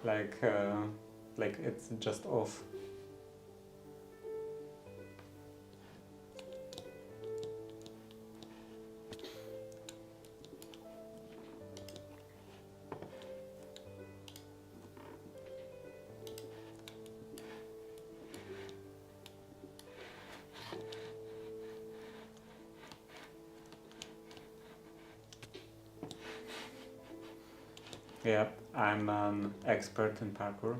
Like it's just off. Yep, I'm an expert in parkour.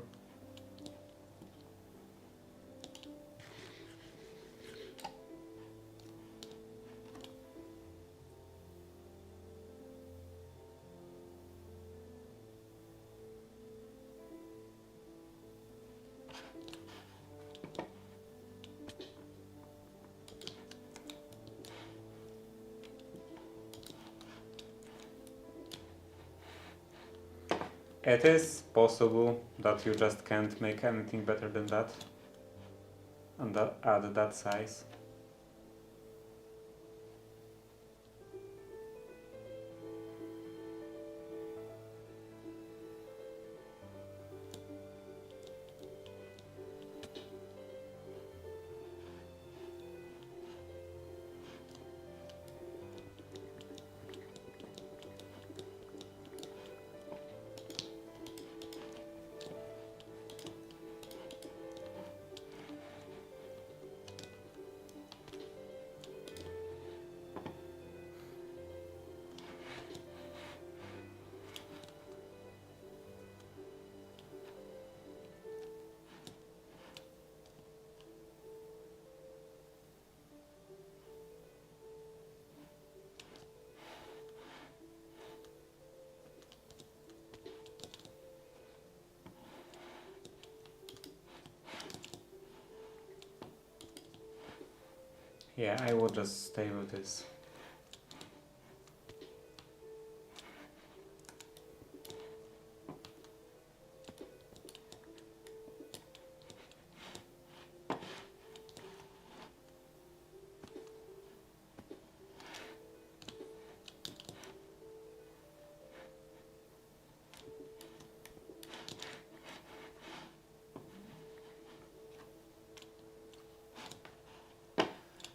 It is possible that you just can't make anything better than that and at that size. Yeah, I will just stay with this.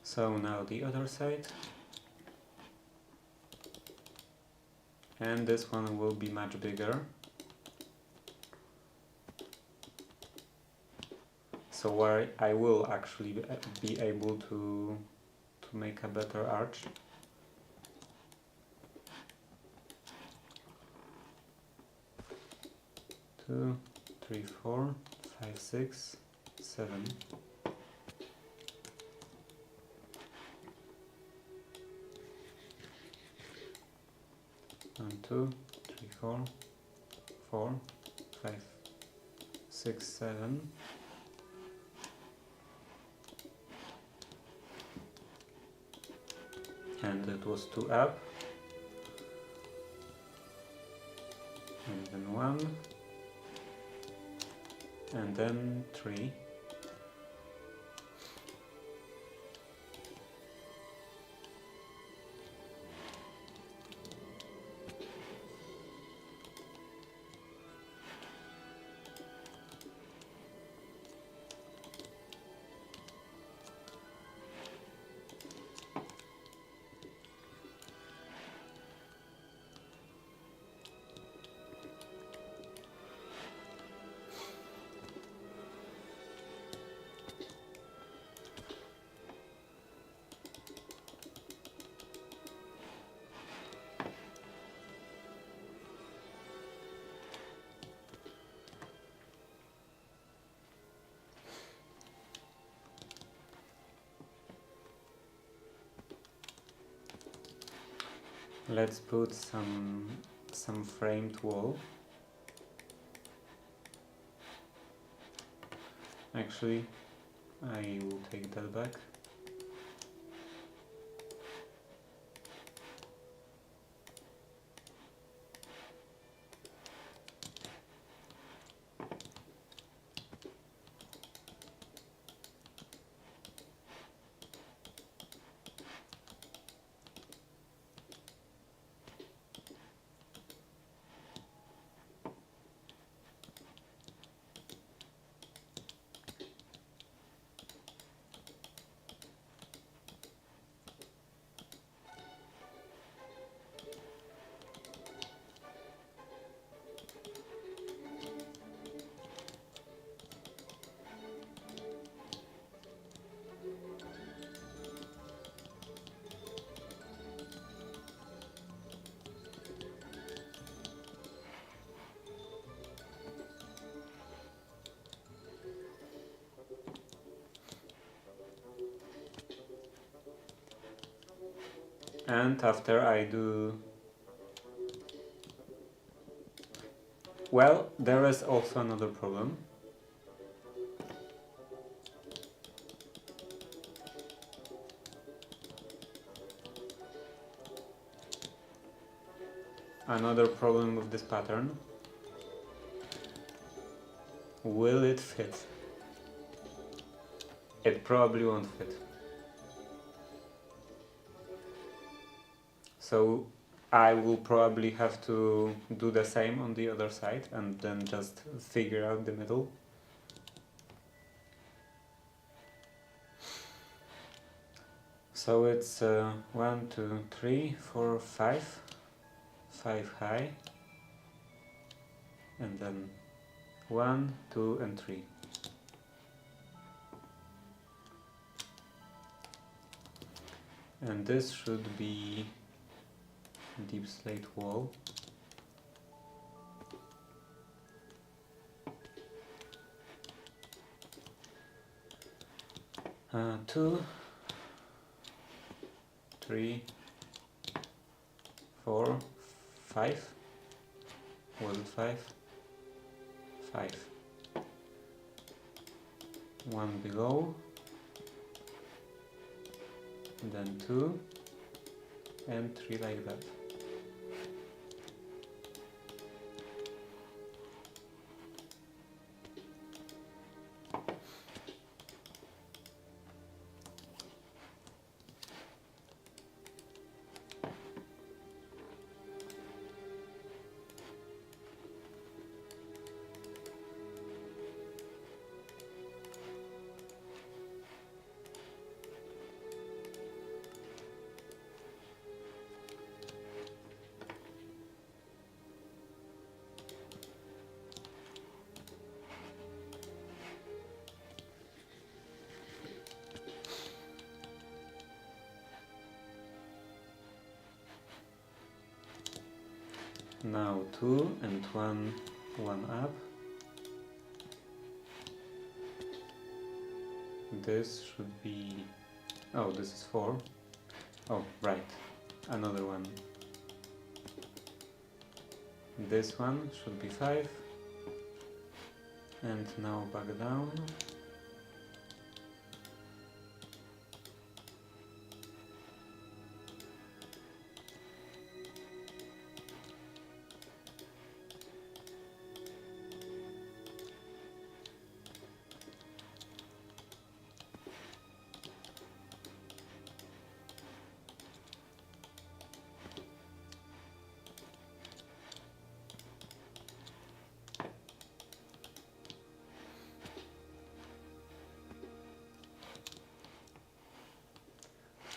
So now the other side. And this one will be much bigger. So where I will actually be able to make a better arch. Two, three, 4, 5, 6, 7. One, 2, 3, 4, 4, 5, 6, 7. And it was 2 up. And then 1. And then 3. Let's put some framed wall. Actually, I will take that back. And after I do... Well, there is also another problem. Another problem with this pattern. Will it fit? It probably won't fit. So I will probably have to do the same on the other side and then just figure out the middle. So it's 1, 2, 3, 4, 5. 5 high. And then 1, 2, and 3. And this should be deep slate wall. Two, 3, 4, 5. Was it 5? 5. One below. then 2, and 3 like that. Now 2 and 1 up. This should be... oh, this is 4. Oh, right, another one. This one should be 5. And now back down.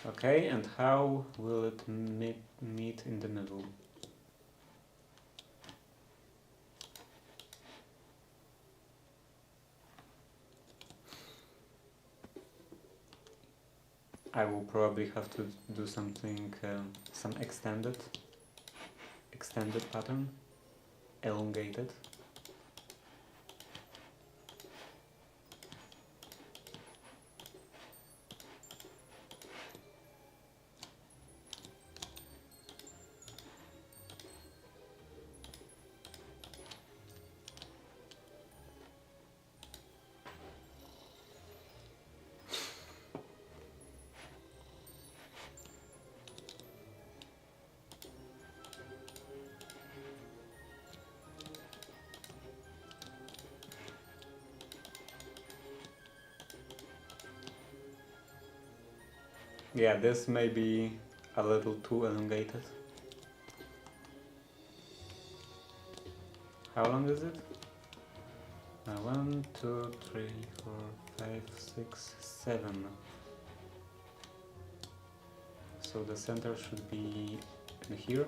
Okay, and how will it meet in the middle? I will probably have to do something, some extended pattern, elongated. Yeah, this may be a little too elongated. How long is it? 1, 2, 3, 4, 5, 6, 7. So the center should be in here.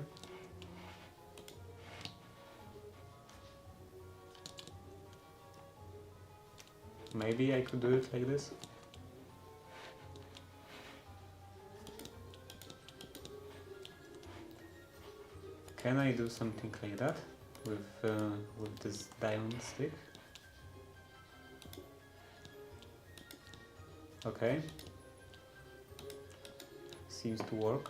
Maybe I could do it like this. Can I do something like that with this diamond stick? Okay. Seems to work.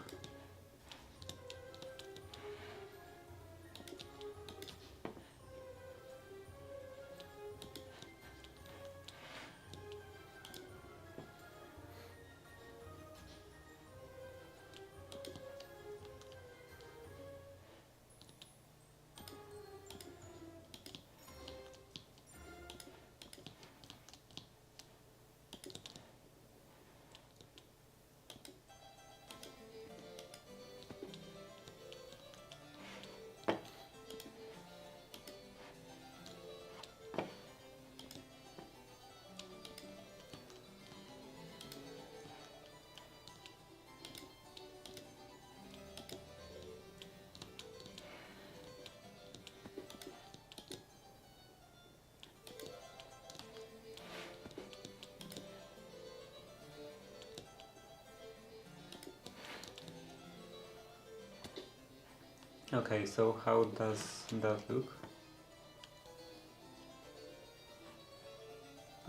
Okay, so how does that look?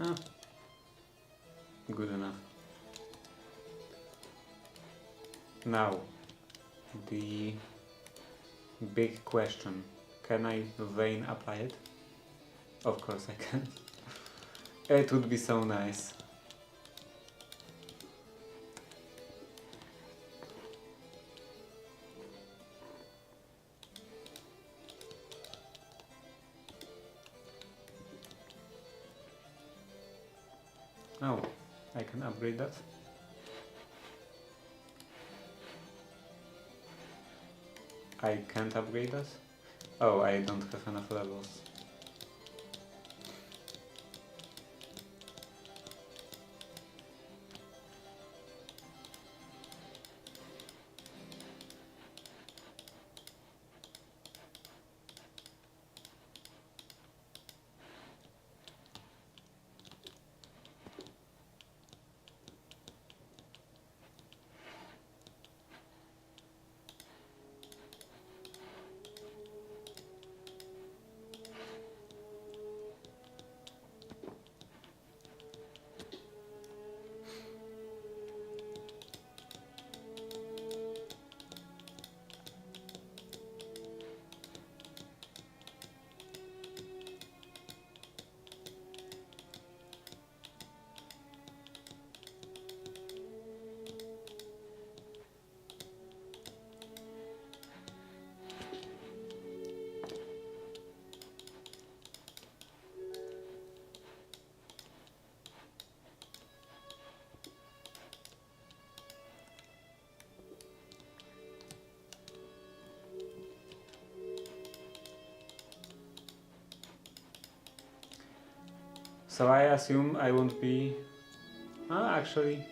Ah, good enough. Now, the big question. Can I vein apply it? Of course I can. It would be so nice. Oh, I can upgrade that. I can't upgrade that? Oh, I don't have enough levels. So I assume I won't be... actually...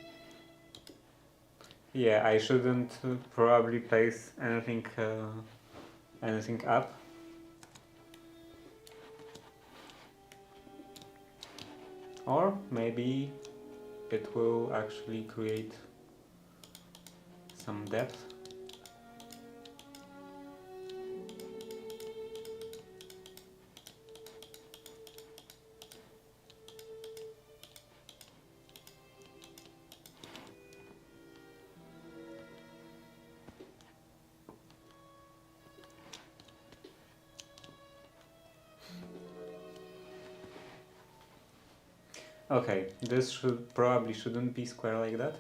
Yeah, I shouldn't probably place anything up. Or maybe it will actually create some depth. Okay, this probably shouldn't be square like that.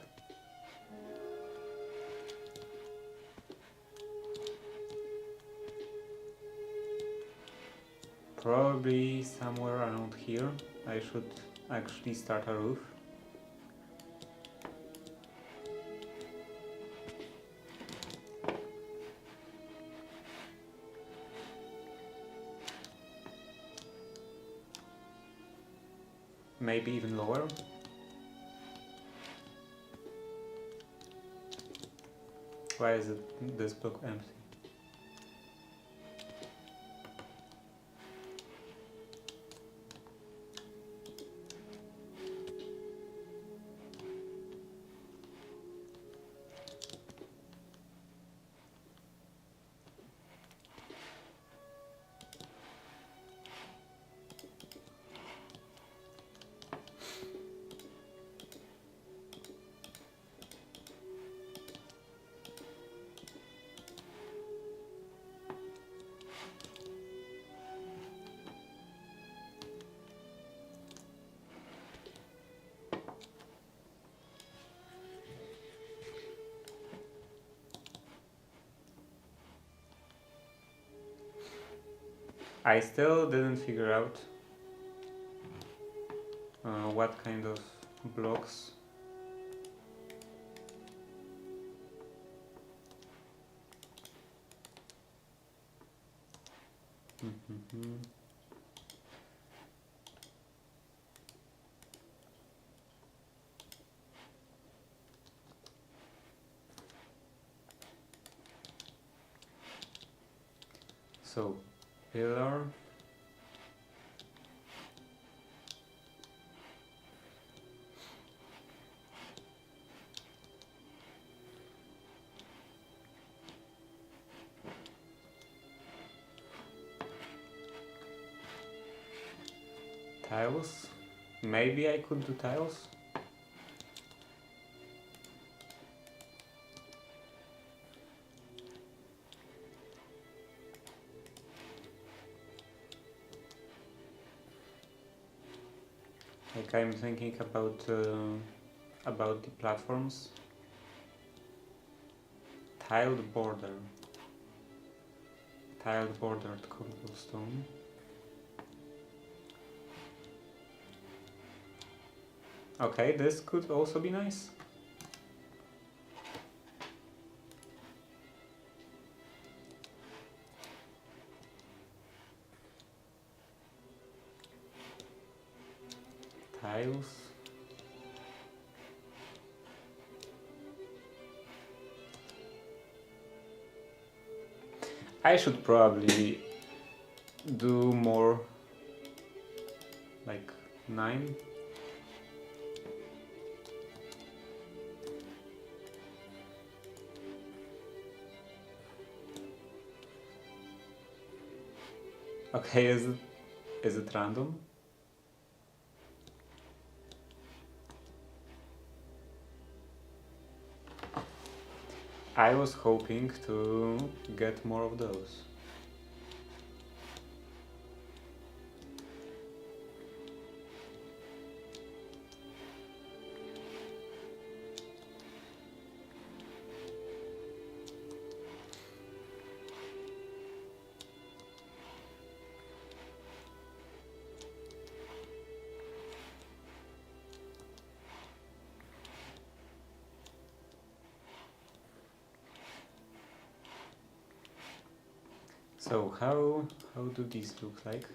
Probably somewhere around here I should actually start a roof. Maybe even lower. Why is this block empty? I still didn't figure out what kind of blocks So, pillar, tiles. Maybe I could do tiles. Like I'm thinking about the platforms. Tiled border. Tiled bordered cobblestone. Okay, this could also be nice. Tiles. I should probably do more, like 9. Okay, is it random? I was hoping to get more of those. So how do these look like?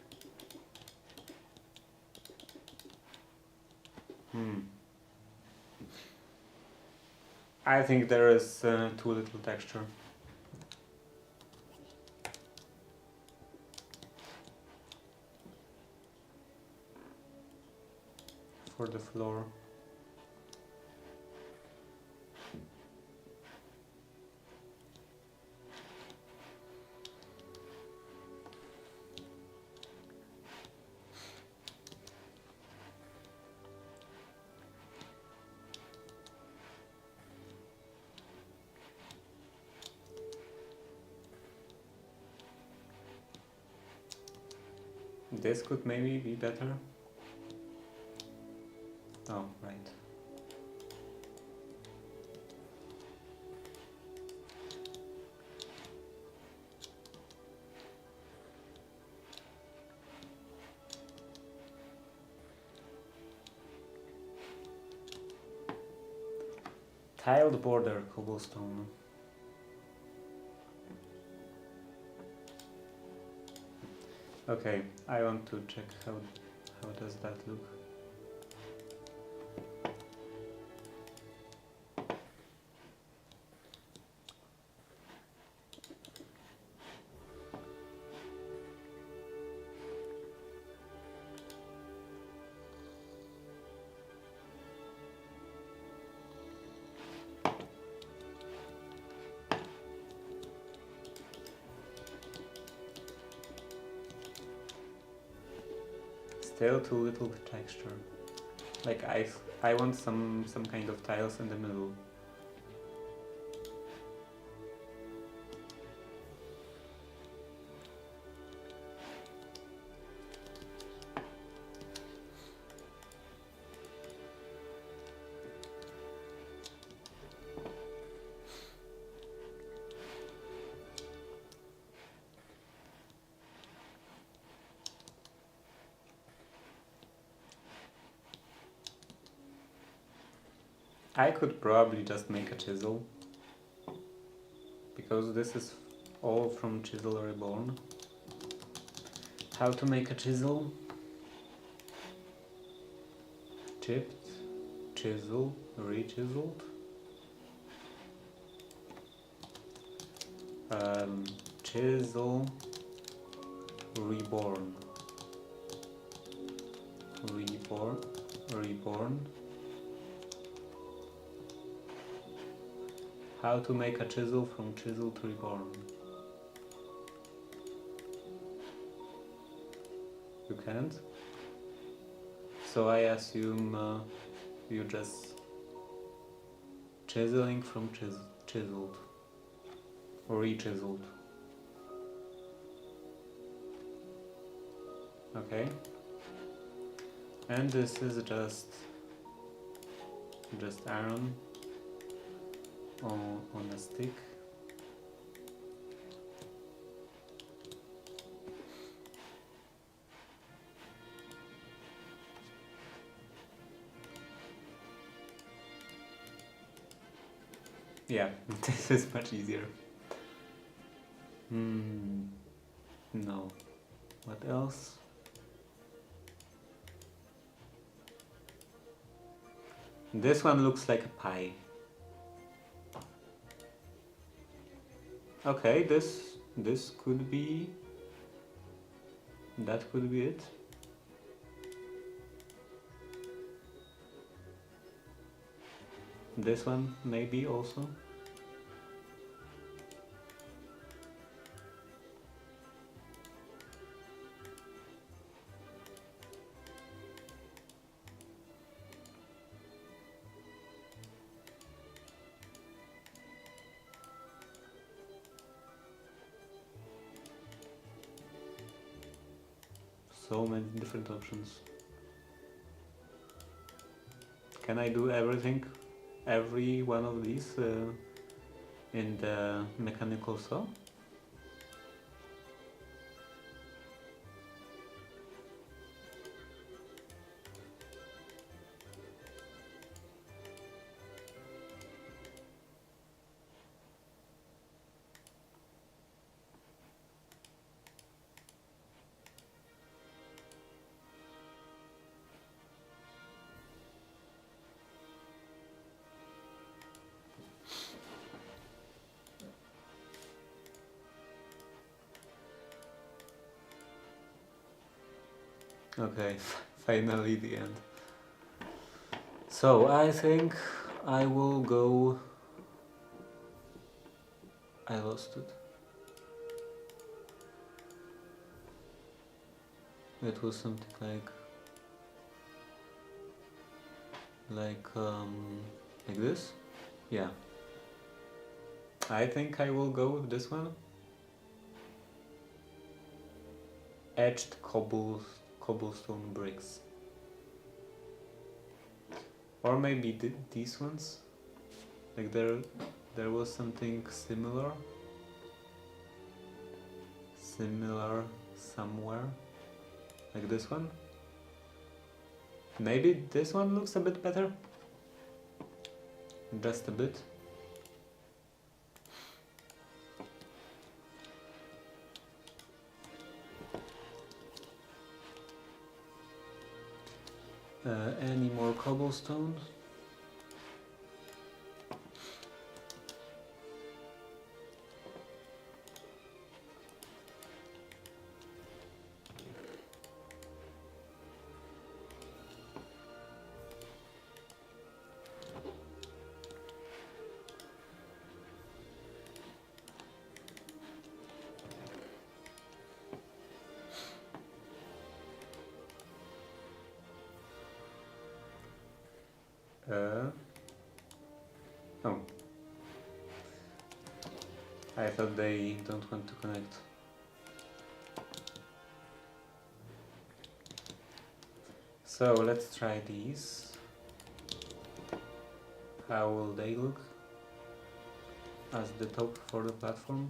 I think there is too little texture. For the floor. This could maybe be better. Oh, right. Tiled border cobblestone. Okay, I want to check how does that look. Still too little texture. Like I want some kind of tiles in the middle. I could probably just make a chisel, because this is all from Chisel Reborn. How to make a chisel? Chipped, chisel, re-chiseled. Chisel, reborn. Reborn. How to make a chisel from chisel to reborn. You can't? So I assume you just chiseling from chiseled or re-chiseled. Okay. And this is just iron on a stick. Yeah, this is much easier. No. What else? This one looks like a pie. Okay, this could be... that could be it. This one maybe also. So many different options. Can I do everything? Every one of these in the mechanical saw? Okay, finally the end. So I think I will go... I lost it. It was something like this. Yeah. I think I will go with this one. Edged cobblestone bricks. Or maybe these ones. Like there was something similar somewhere. Like this one. Maybe this one looks a bit better. Just a bit. Any more cobblestone? Oh. I thought they don't want to connect. So let's try these. How will they look as the top for the platform?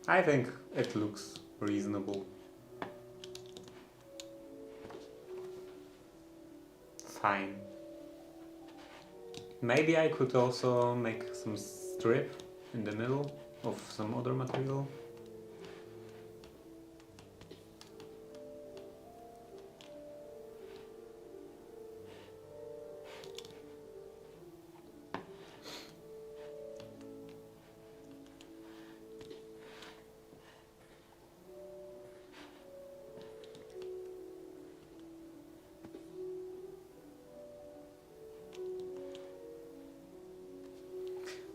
I think it looks reasonable. Fine. Maybe I could also make some strip in the middle of some other material.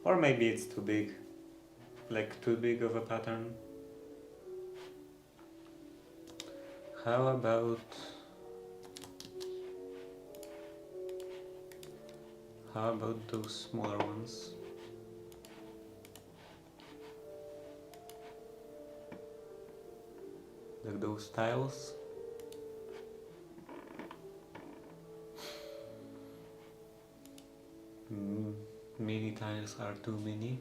Or maybe it's too big, like too big of a pattern. How about those smaller ones? Like those tiles? Mini tiles are too many.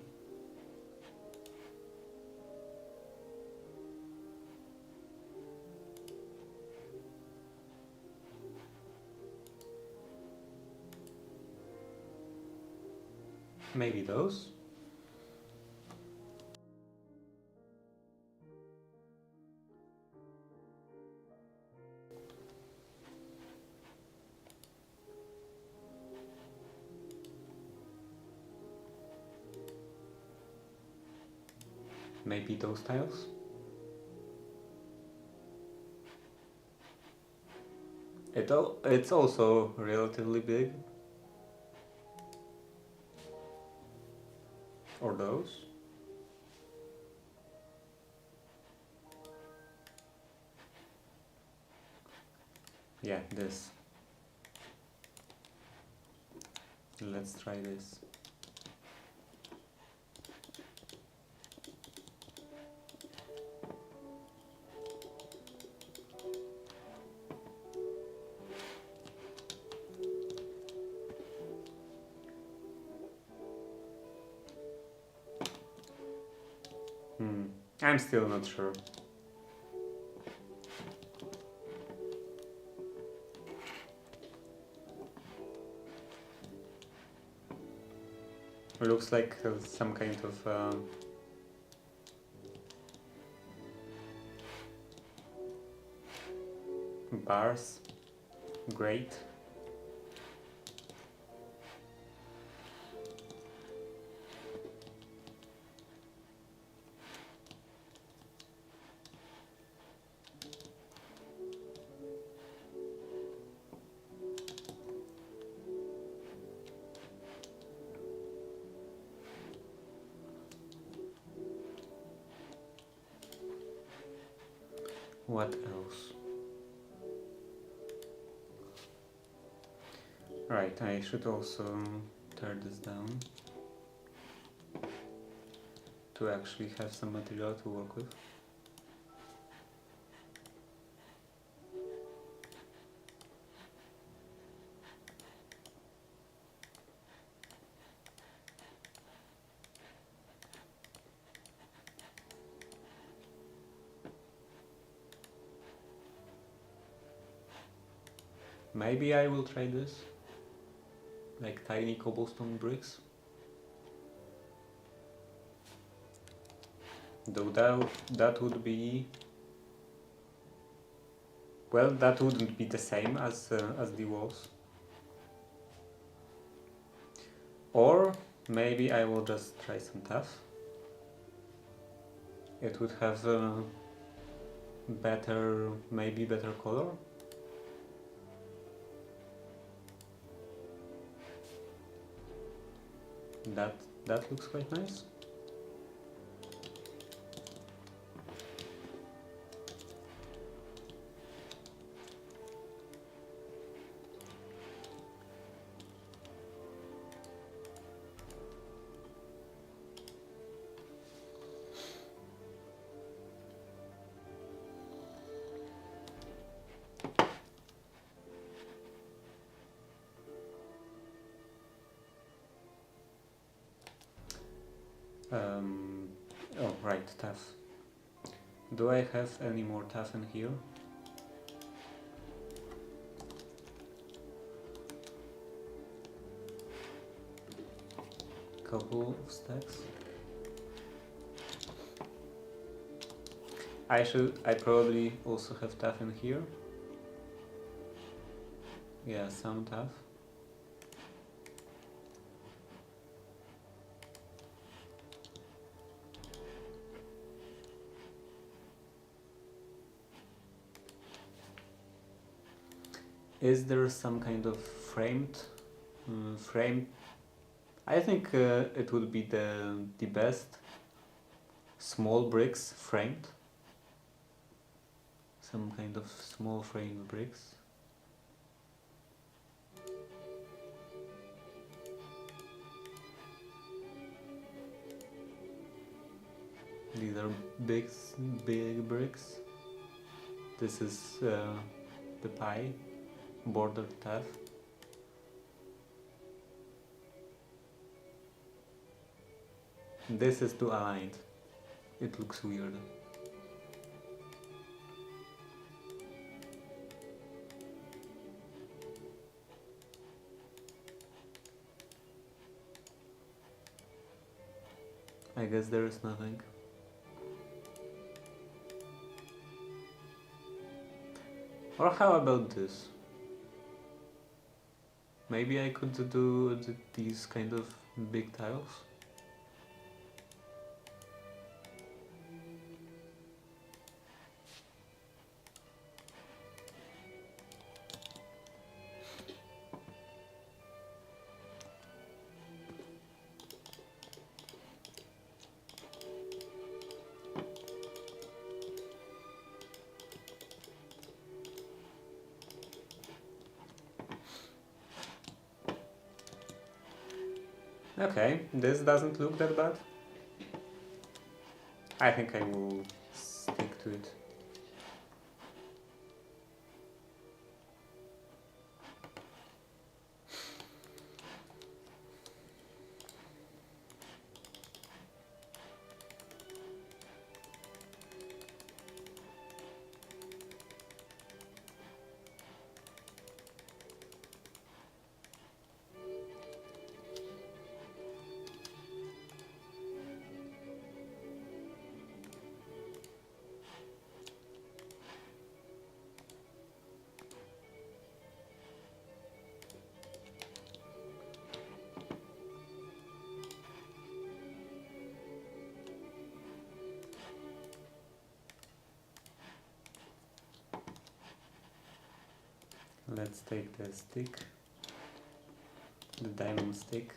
Maybe those? Maybe those tiles? It's also relatively big. Or those? Yeah, this. Let's try this. I'm still not sure. Looks like some kind of bars. Great. What else? Right, I should also tear this down to actually have some material to work with. Maybe I will try this, like tiny cobblestone bricks. Though that would be, well, that wouldn't be the same as the walls. Or maybe I will just try some tuff. It would have maybe better color. That looks quite nice. Oh, right, tuff. Do I have any more tuff in here? Couple of stacks. I probably also have tuff in here. Yeah, some tuff. Is there some kind of framed frame? I think it would be the best. Small bricks framed. Some kind of small framed bricks. These are big bricks. This is the pie, bordered tuff. This is too aligned. It looks weird. I guess there is nothing. Or how about this? Maybe I could do these kind of big tiles. Okay, this doesn't look that bad. I think I will stick to it. Let's take the stick, the diamond stick.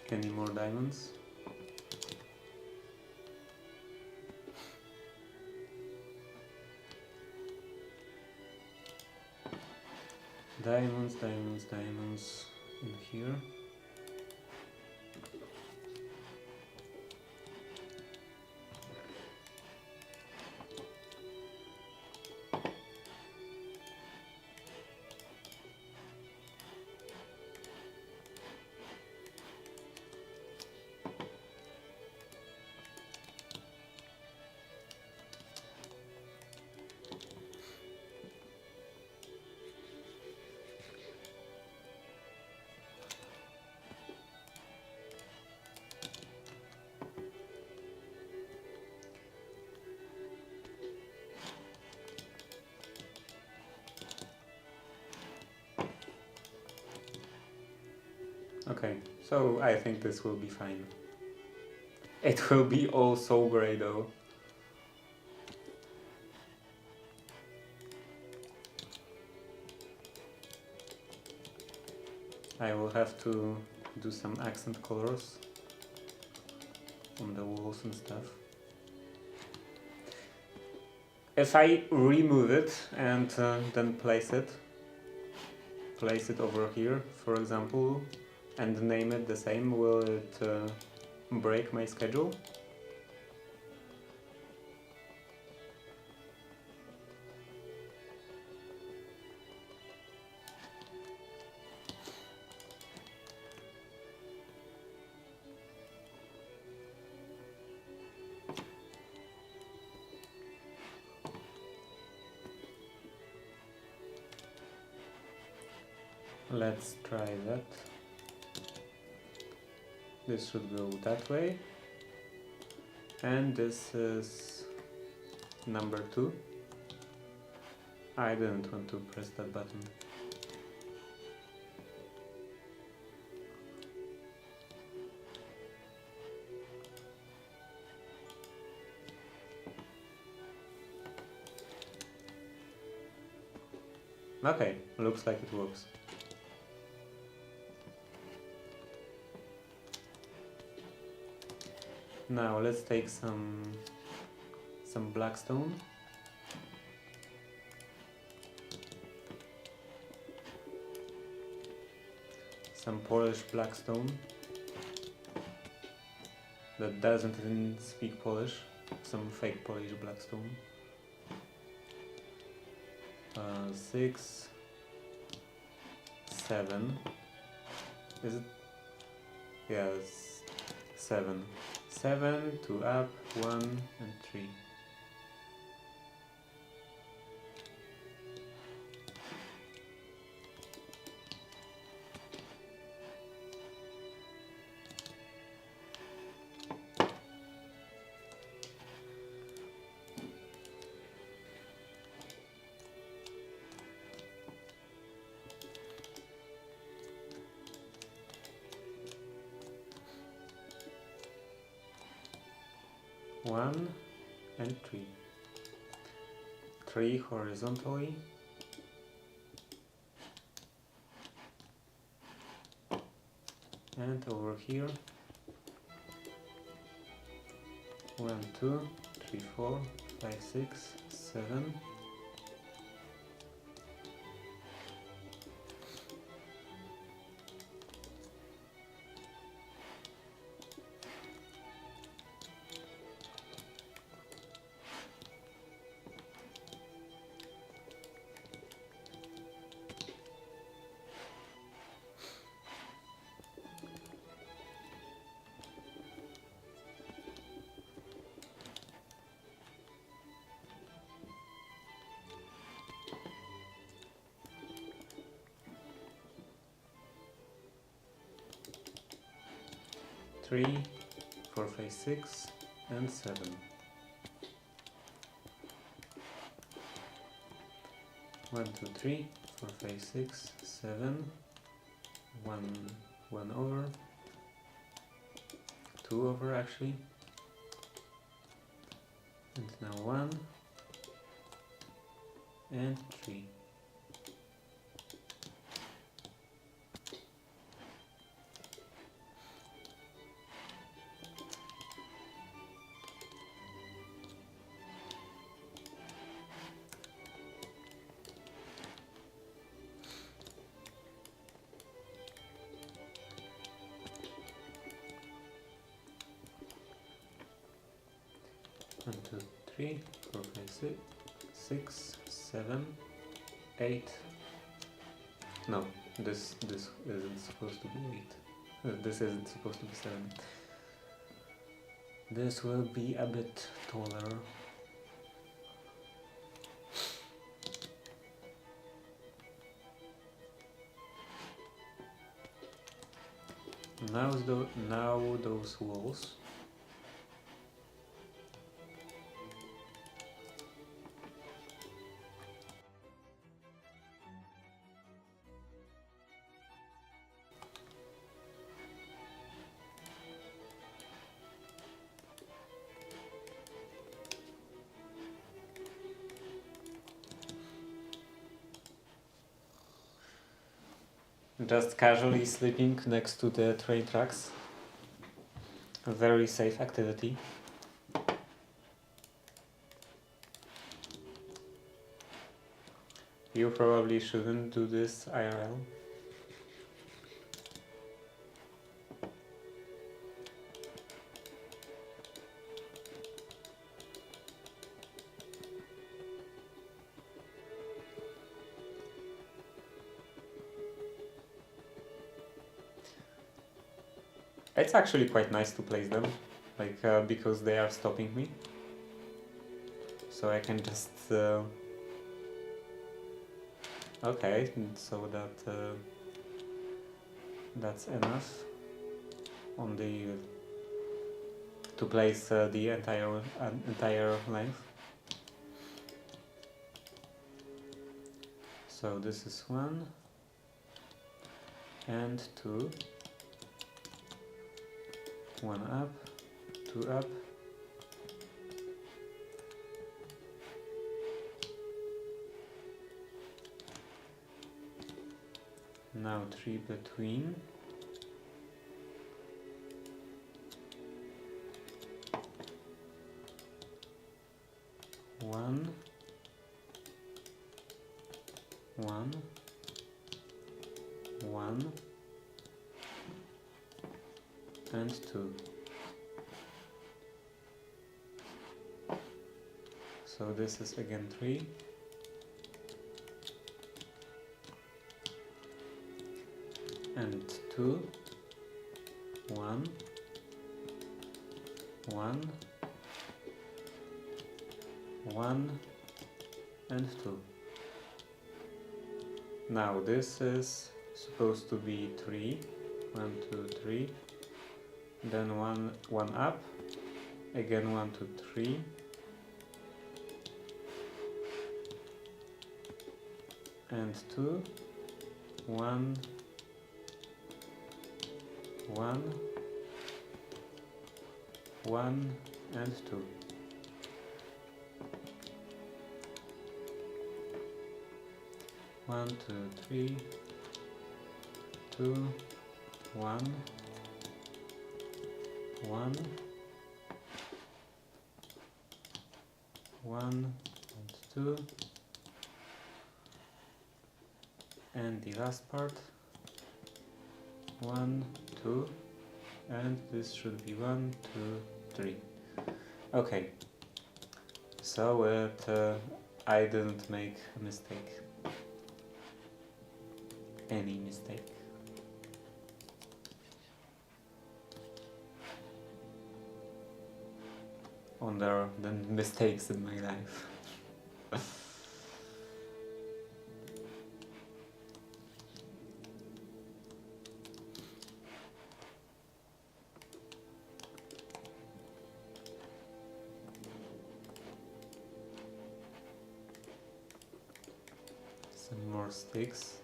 Any more diamonds? Diamonds, diamonds, diamonds in here. Okay, so I think this will be fine. It will be all so grey though. I will have to do some accent colors on the walls and stuff. If I remove it and then place it over here, for example, and name it the same, will it break my schedule? Let's try that. This should go that way. And this is number 2. I didn't want to press that button. Okay, looks like it works. Now let's take some blackstone. Some polished blackstone that doesn't even speak Polish. Some fake Polish blackstone. 6, 7. Is it? Yeah, it's 7. 7, 2 up, 1 and 3. One and 3. 3 horizontally. And over here. 1, 2, 3, 4, 5, 6, 7. Three, 4, 5, 6, and 7. 1, 2, 3, 4, 5, 6, 7. 1 over. 2 over actually. And now 1 and 3. One, 2, 3, 4, 5, 6, 7, 8. No, this isn't supposed to be 8. This isn't supposed to be 7. This will be a bit taller. Now those walls. Just casually sleeping next to the train tracks. A very safe activity. You probably shouldn't do this IRL. It's actually quite nice to place them, like because they are stopping me. So I can just okay, so that That's enough on the to place the entire length. So this is 1 and 2, 1 up, 2 up, now 3 between, one, one, one, and 2. So this is again 3, and 2, 1, 1, 1, and 2. Now this is supposed to be 3, 1, 2, 3, then 1 up, again 1, 2, 3, and 2, 1, 1, 1, and 2. One, 2, 3, 2, 1, 1, 1, and 2, and the last part, 1, 2, and this should be 1, 2, 3. Okay, so I didn't make a mistake. Any mistake. On there are the mistakes in my life. Some more sticks.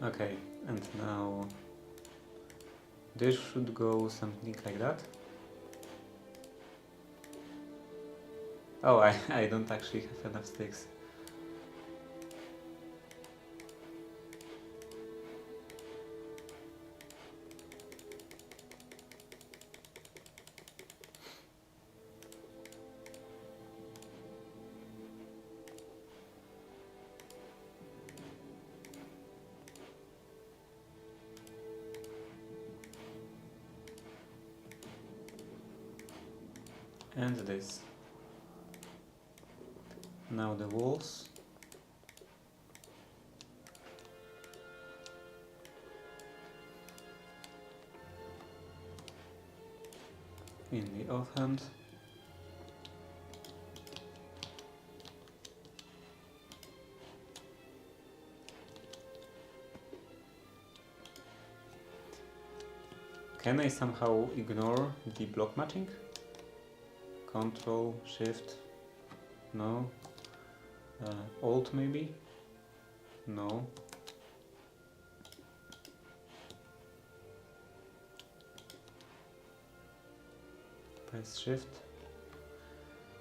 Okay, and now this should go something like that. Oh, I don't actually have enough sticks. And this. Now the walls. In the offhand. Can I somehow ignore the block matching? Control, Shift, no. Alt maybe? No. Press Shift.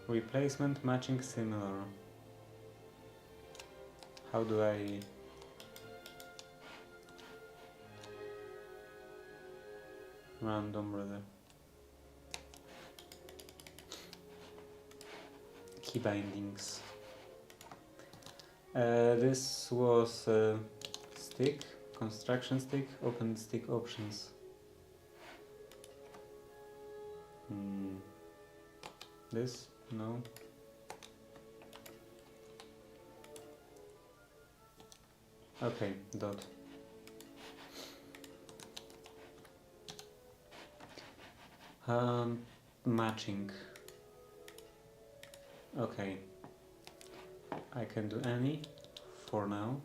Replacement matching similar. How do I... Random rather. Key bindings. This was a stick, construction stick, open stick options. This No. Okay, dot. Matching. Okay. I can do any for now.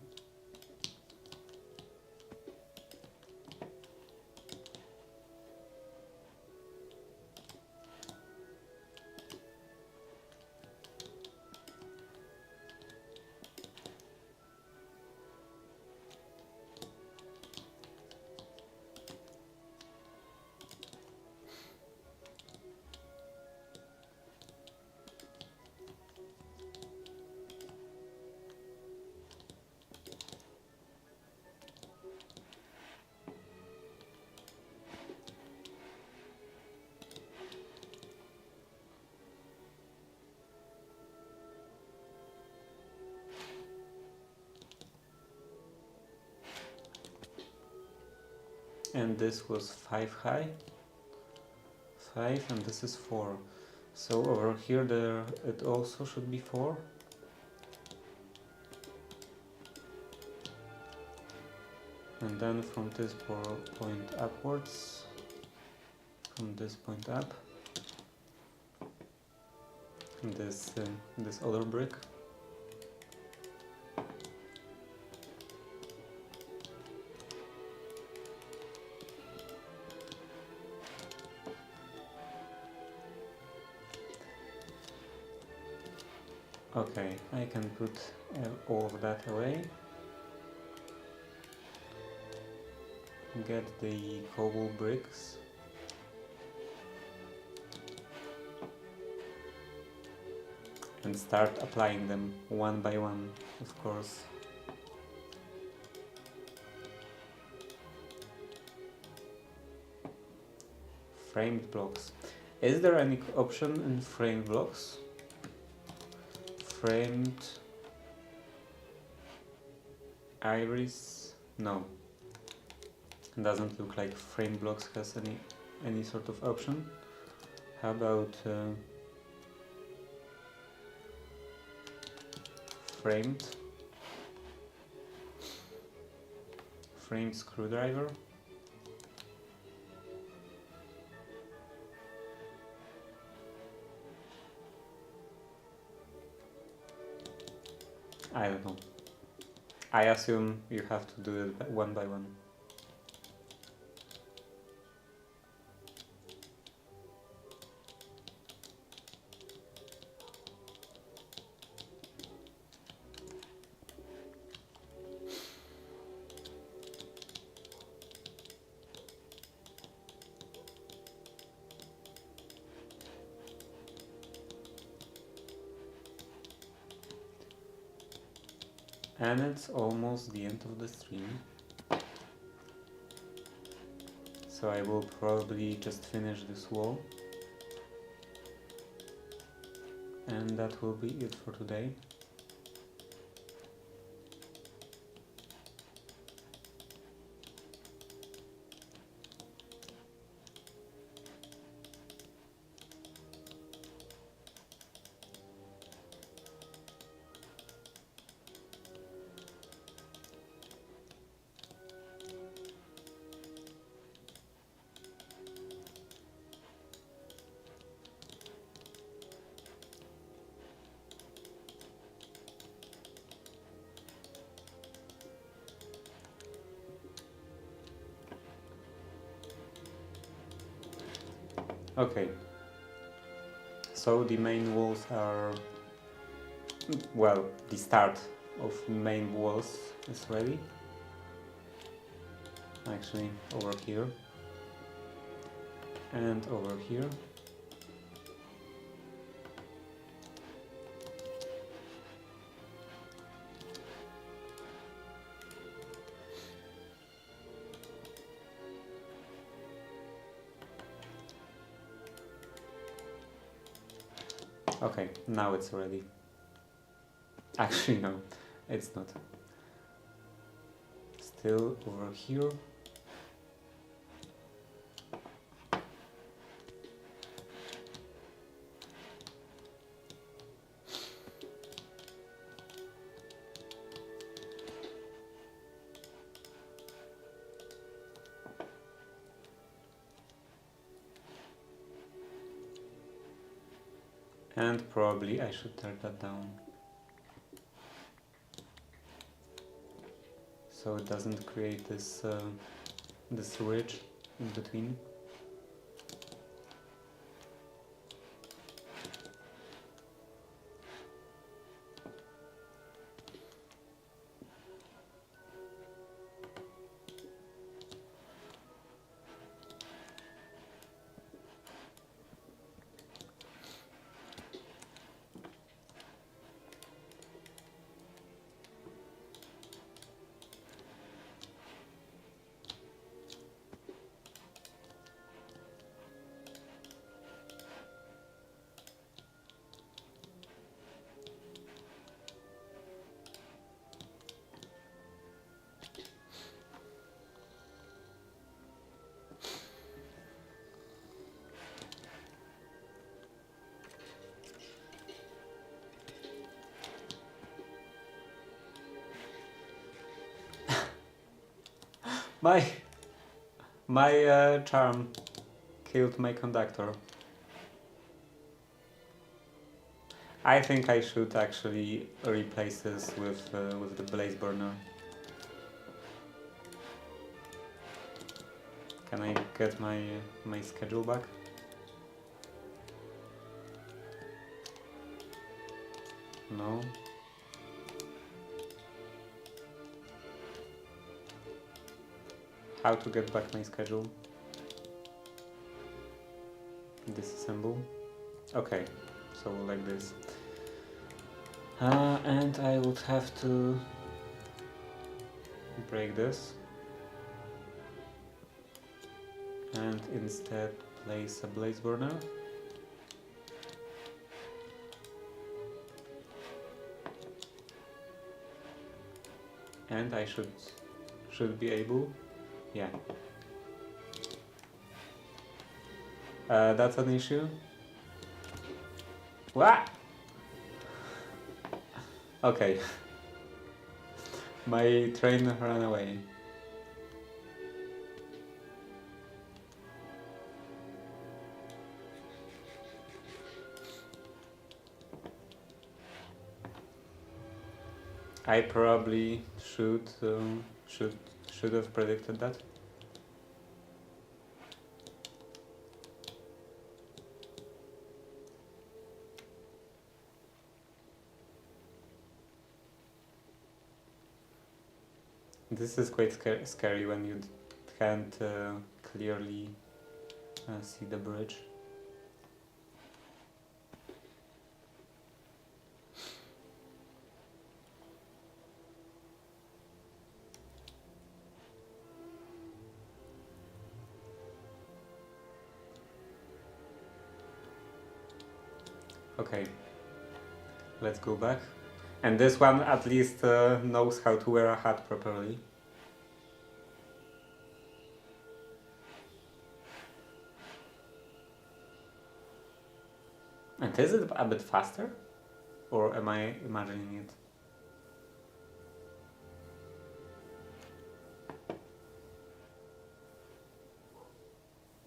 And this was 5 high, 5, and this is 4. So over here there it also should be 4. And then from this point upwards, from this point up, this other brick. Okay, I can put all of that away. Get the cobble bricks. And start applying them one by one, of course. Framed blocks. Is there any option in framed blocks? Framed iris? No. It doesn't look like frame blocks has any sort of option. How about framed screwdriver? I don't know. I assume you have to do it one by one. And it's almost the end of the stream. So I will probably just finish this wall. And that will be it for today. Okay, so the main walls are, well, the start of main walls is ready. Actually, over here and over here. Okay, now it's ready. Actually, no, it's not. Still over here. And probably I should turn that down, so it doesn't create this this ridge in between. My charm killed my conductor. I think I should actually replace this with the blaze burner. Can I get my schedule back? No. How to get back my schedule? Disassemble. Okay, so like this. And I would have to break this and instead place a blaze burner. And I should be able, yeah. That's an issue. What? Okay. My train ran away. I probably should have predicted that. This is quite scary when you can't clearly see the bridge. Okay, let's go back. And this one at least knows how to wear a hat properly. And is it a bit faster? Or am I imagining it?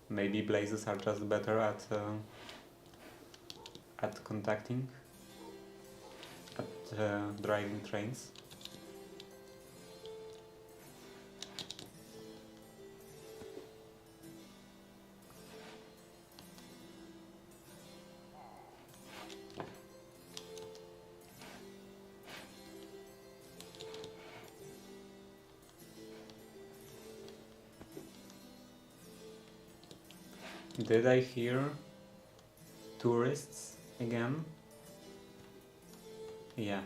Maybe blazes are just better at contacting, at driving trains. Did I hear tourists again? Yeah.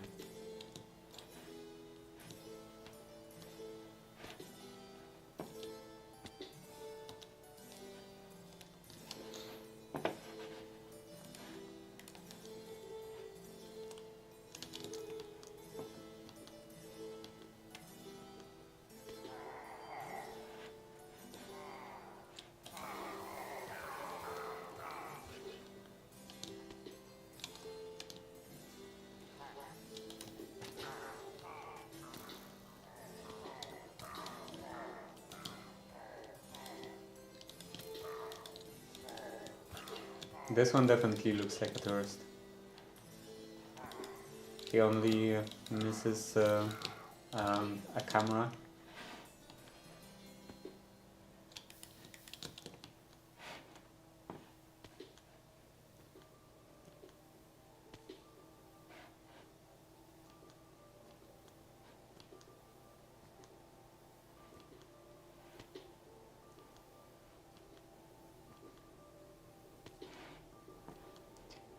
This one definitely looks like a tourist. He only misses a camera.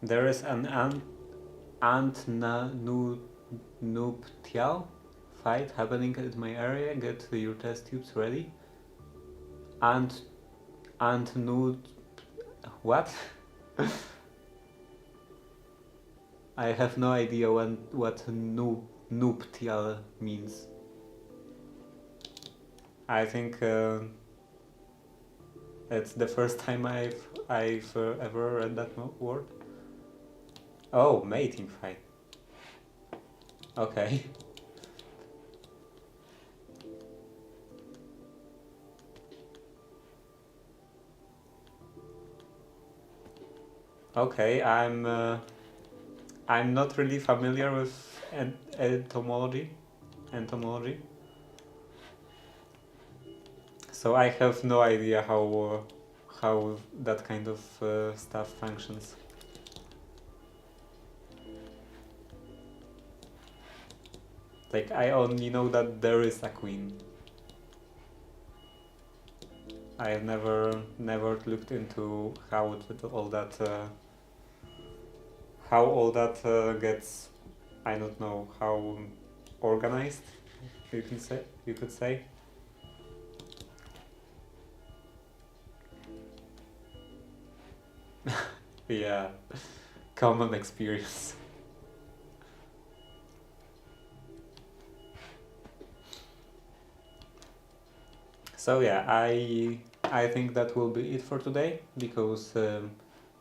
There is an nuptial fight happening in my area. Get your test tubes ready. Ant what? I have no idea what nuptial means. I think it's the first time I've ever read that word. Oh, mating fight. Okay. Okay, I'm not really familiar with entomology, so I have no idea how that kind of stuff functions. Like, I only know that there is a queen. I have never looked into how all that gets, I don't know, how organized, you could say. Yeah, common experience. So yeah, I think that will be it for today, because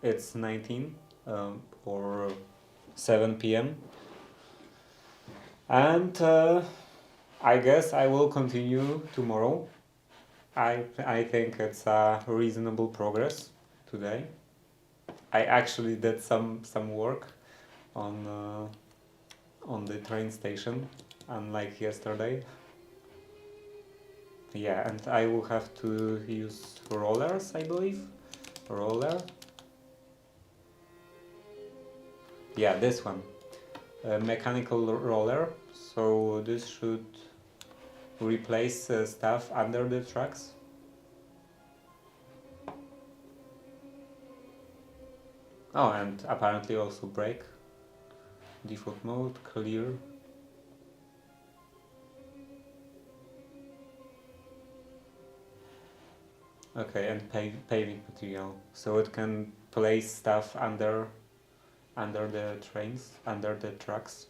it's 19 or 7 p.m. and I guess I will continue tomorrow. I think it's a reasonable progress today. I actually did some work on the train station, unlike yesterday. Yeah, and I will have to use rollers, I believe. Roller. Yeah, this one. A mechanical roller. So this should replace stuff under the tracks. Oh, and apparently also brake. Default mode, clear. Okay, and paving material. So it can place stuff under the trains, under the trucks.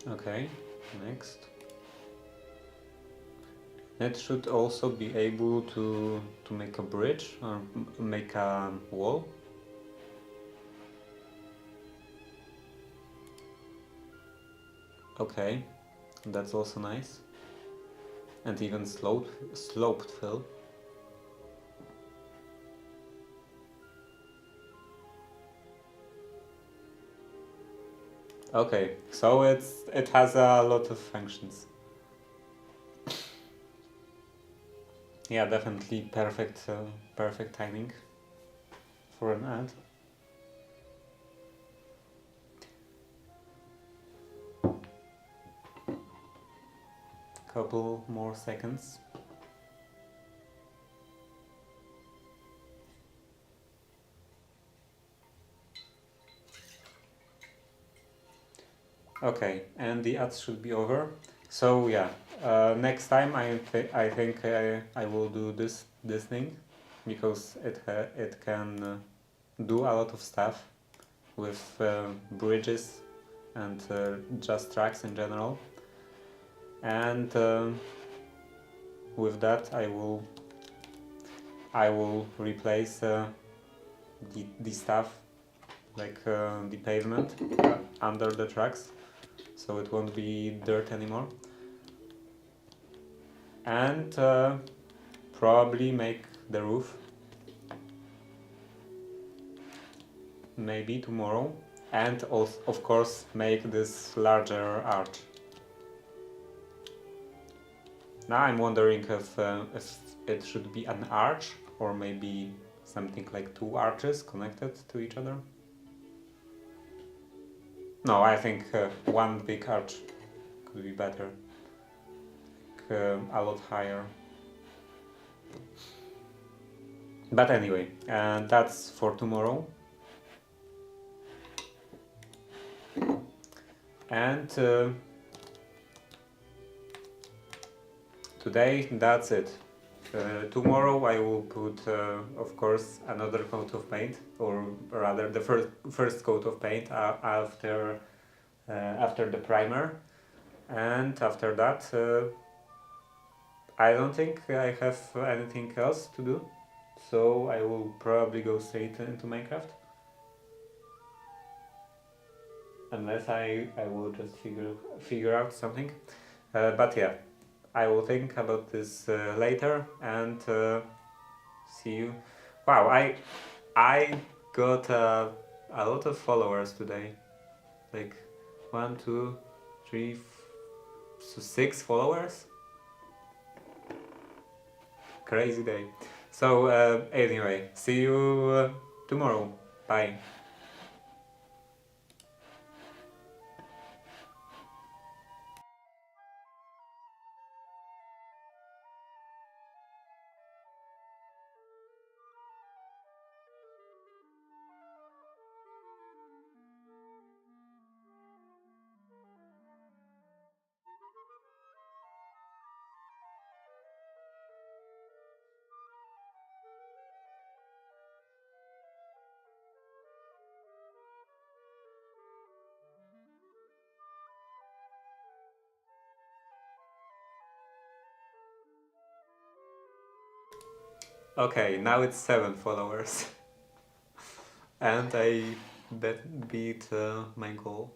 Okay, next. It should also be able to make a bridge or make a wall. Okay, that's also nice. And even sloped fill. Okay, so it has a lot of functions. Yeah, definitely perfect timing for an ad. Couple more seconds. Okay, and the ads should be over. So yeah, next time I think I will do this thing, because it can do a lot of stuff with bridges and just tracks in general. And with that I will replace the stuff, like the pavement under the tracks, so it won't be dirt anymore. and probably make the roof maybe tomorrow, and also, of course, make this larger arch. Now I'm wondering if it should be an arch or maybe something like two arches connected to each other. No, I think one big arch could be better, a lot higher. But anyway, that's for tomorrow. And today that's it. Tomorrow I will put, of course, another coat of paint, or rather the first coat of paint after the primer, and after that I don't think I have anything else to do, so I will probably go straight into Minecraft. Unless I will just figure out something. But yeah, I will think about this later, and see you. Wow, I got a lot of followers today. Like 1, 2, 3, so 6 followers. Crazy day. So anyway, see you tomorrow. Bye. Okay, now it's 7 followers. And I beat my goal.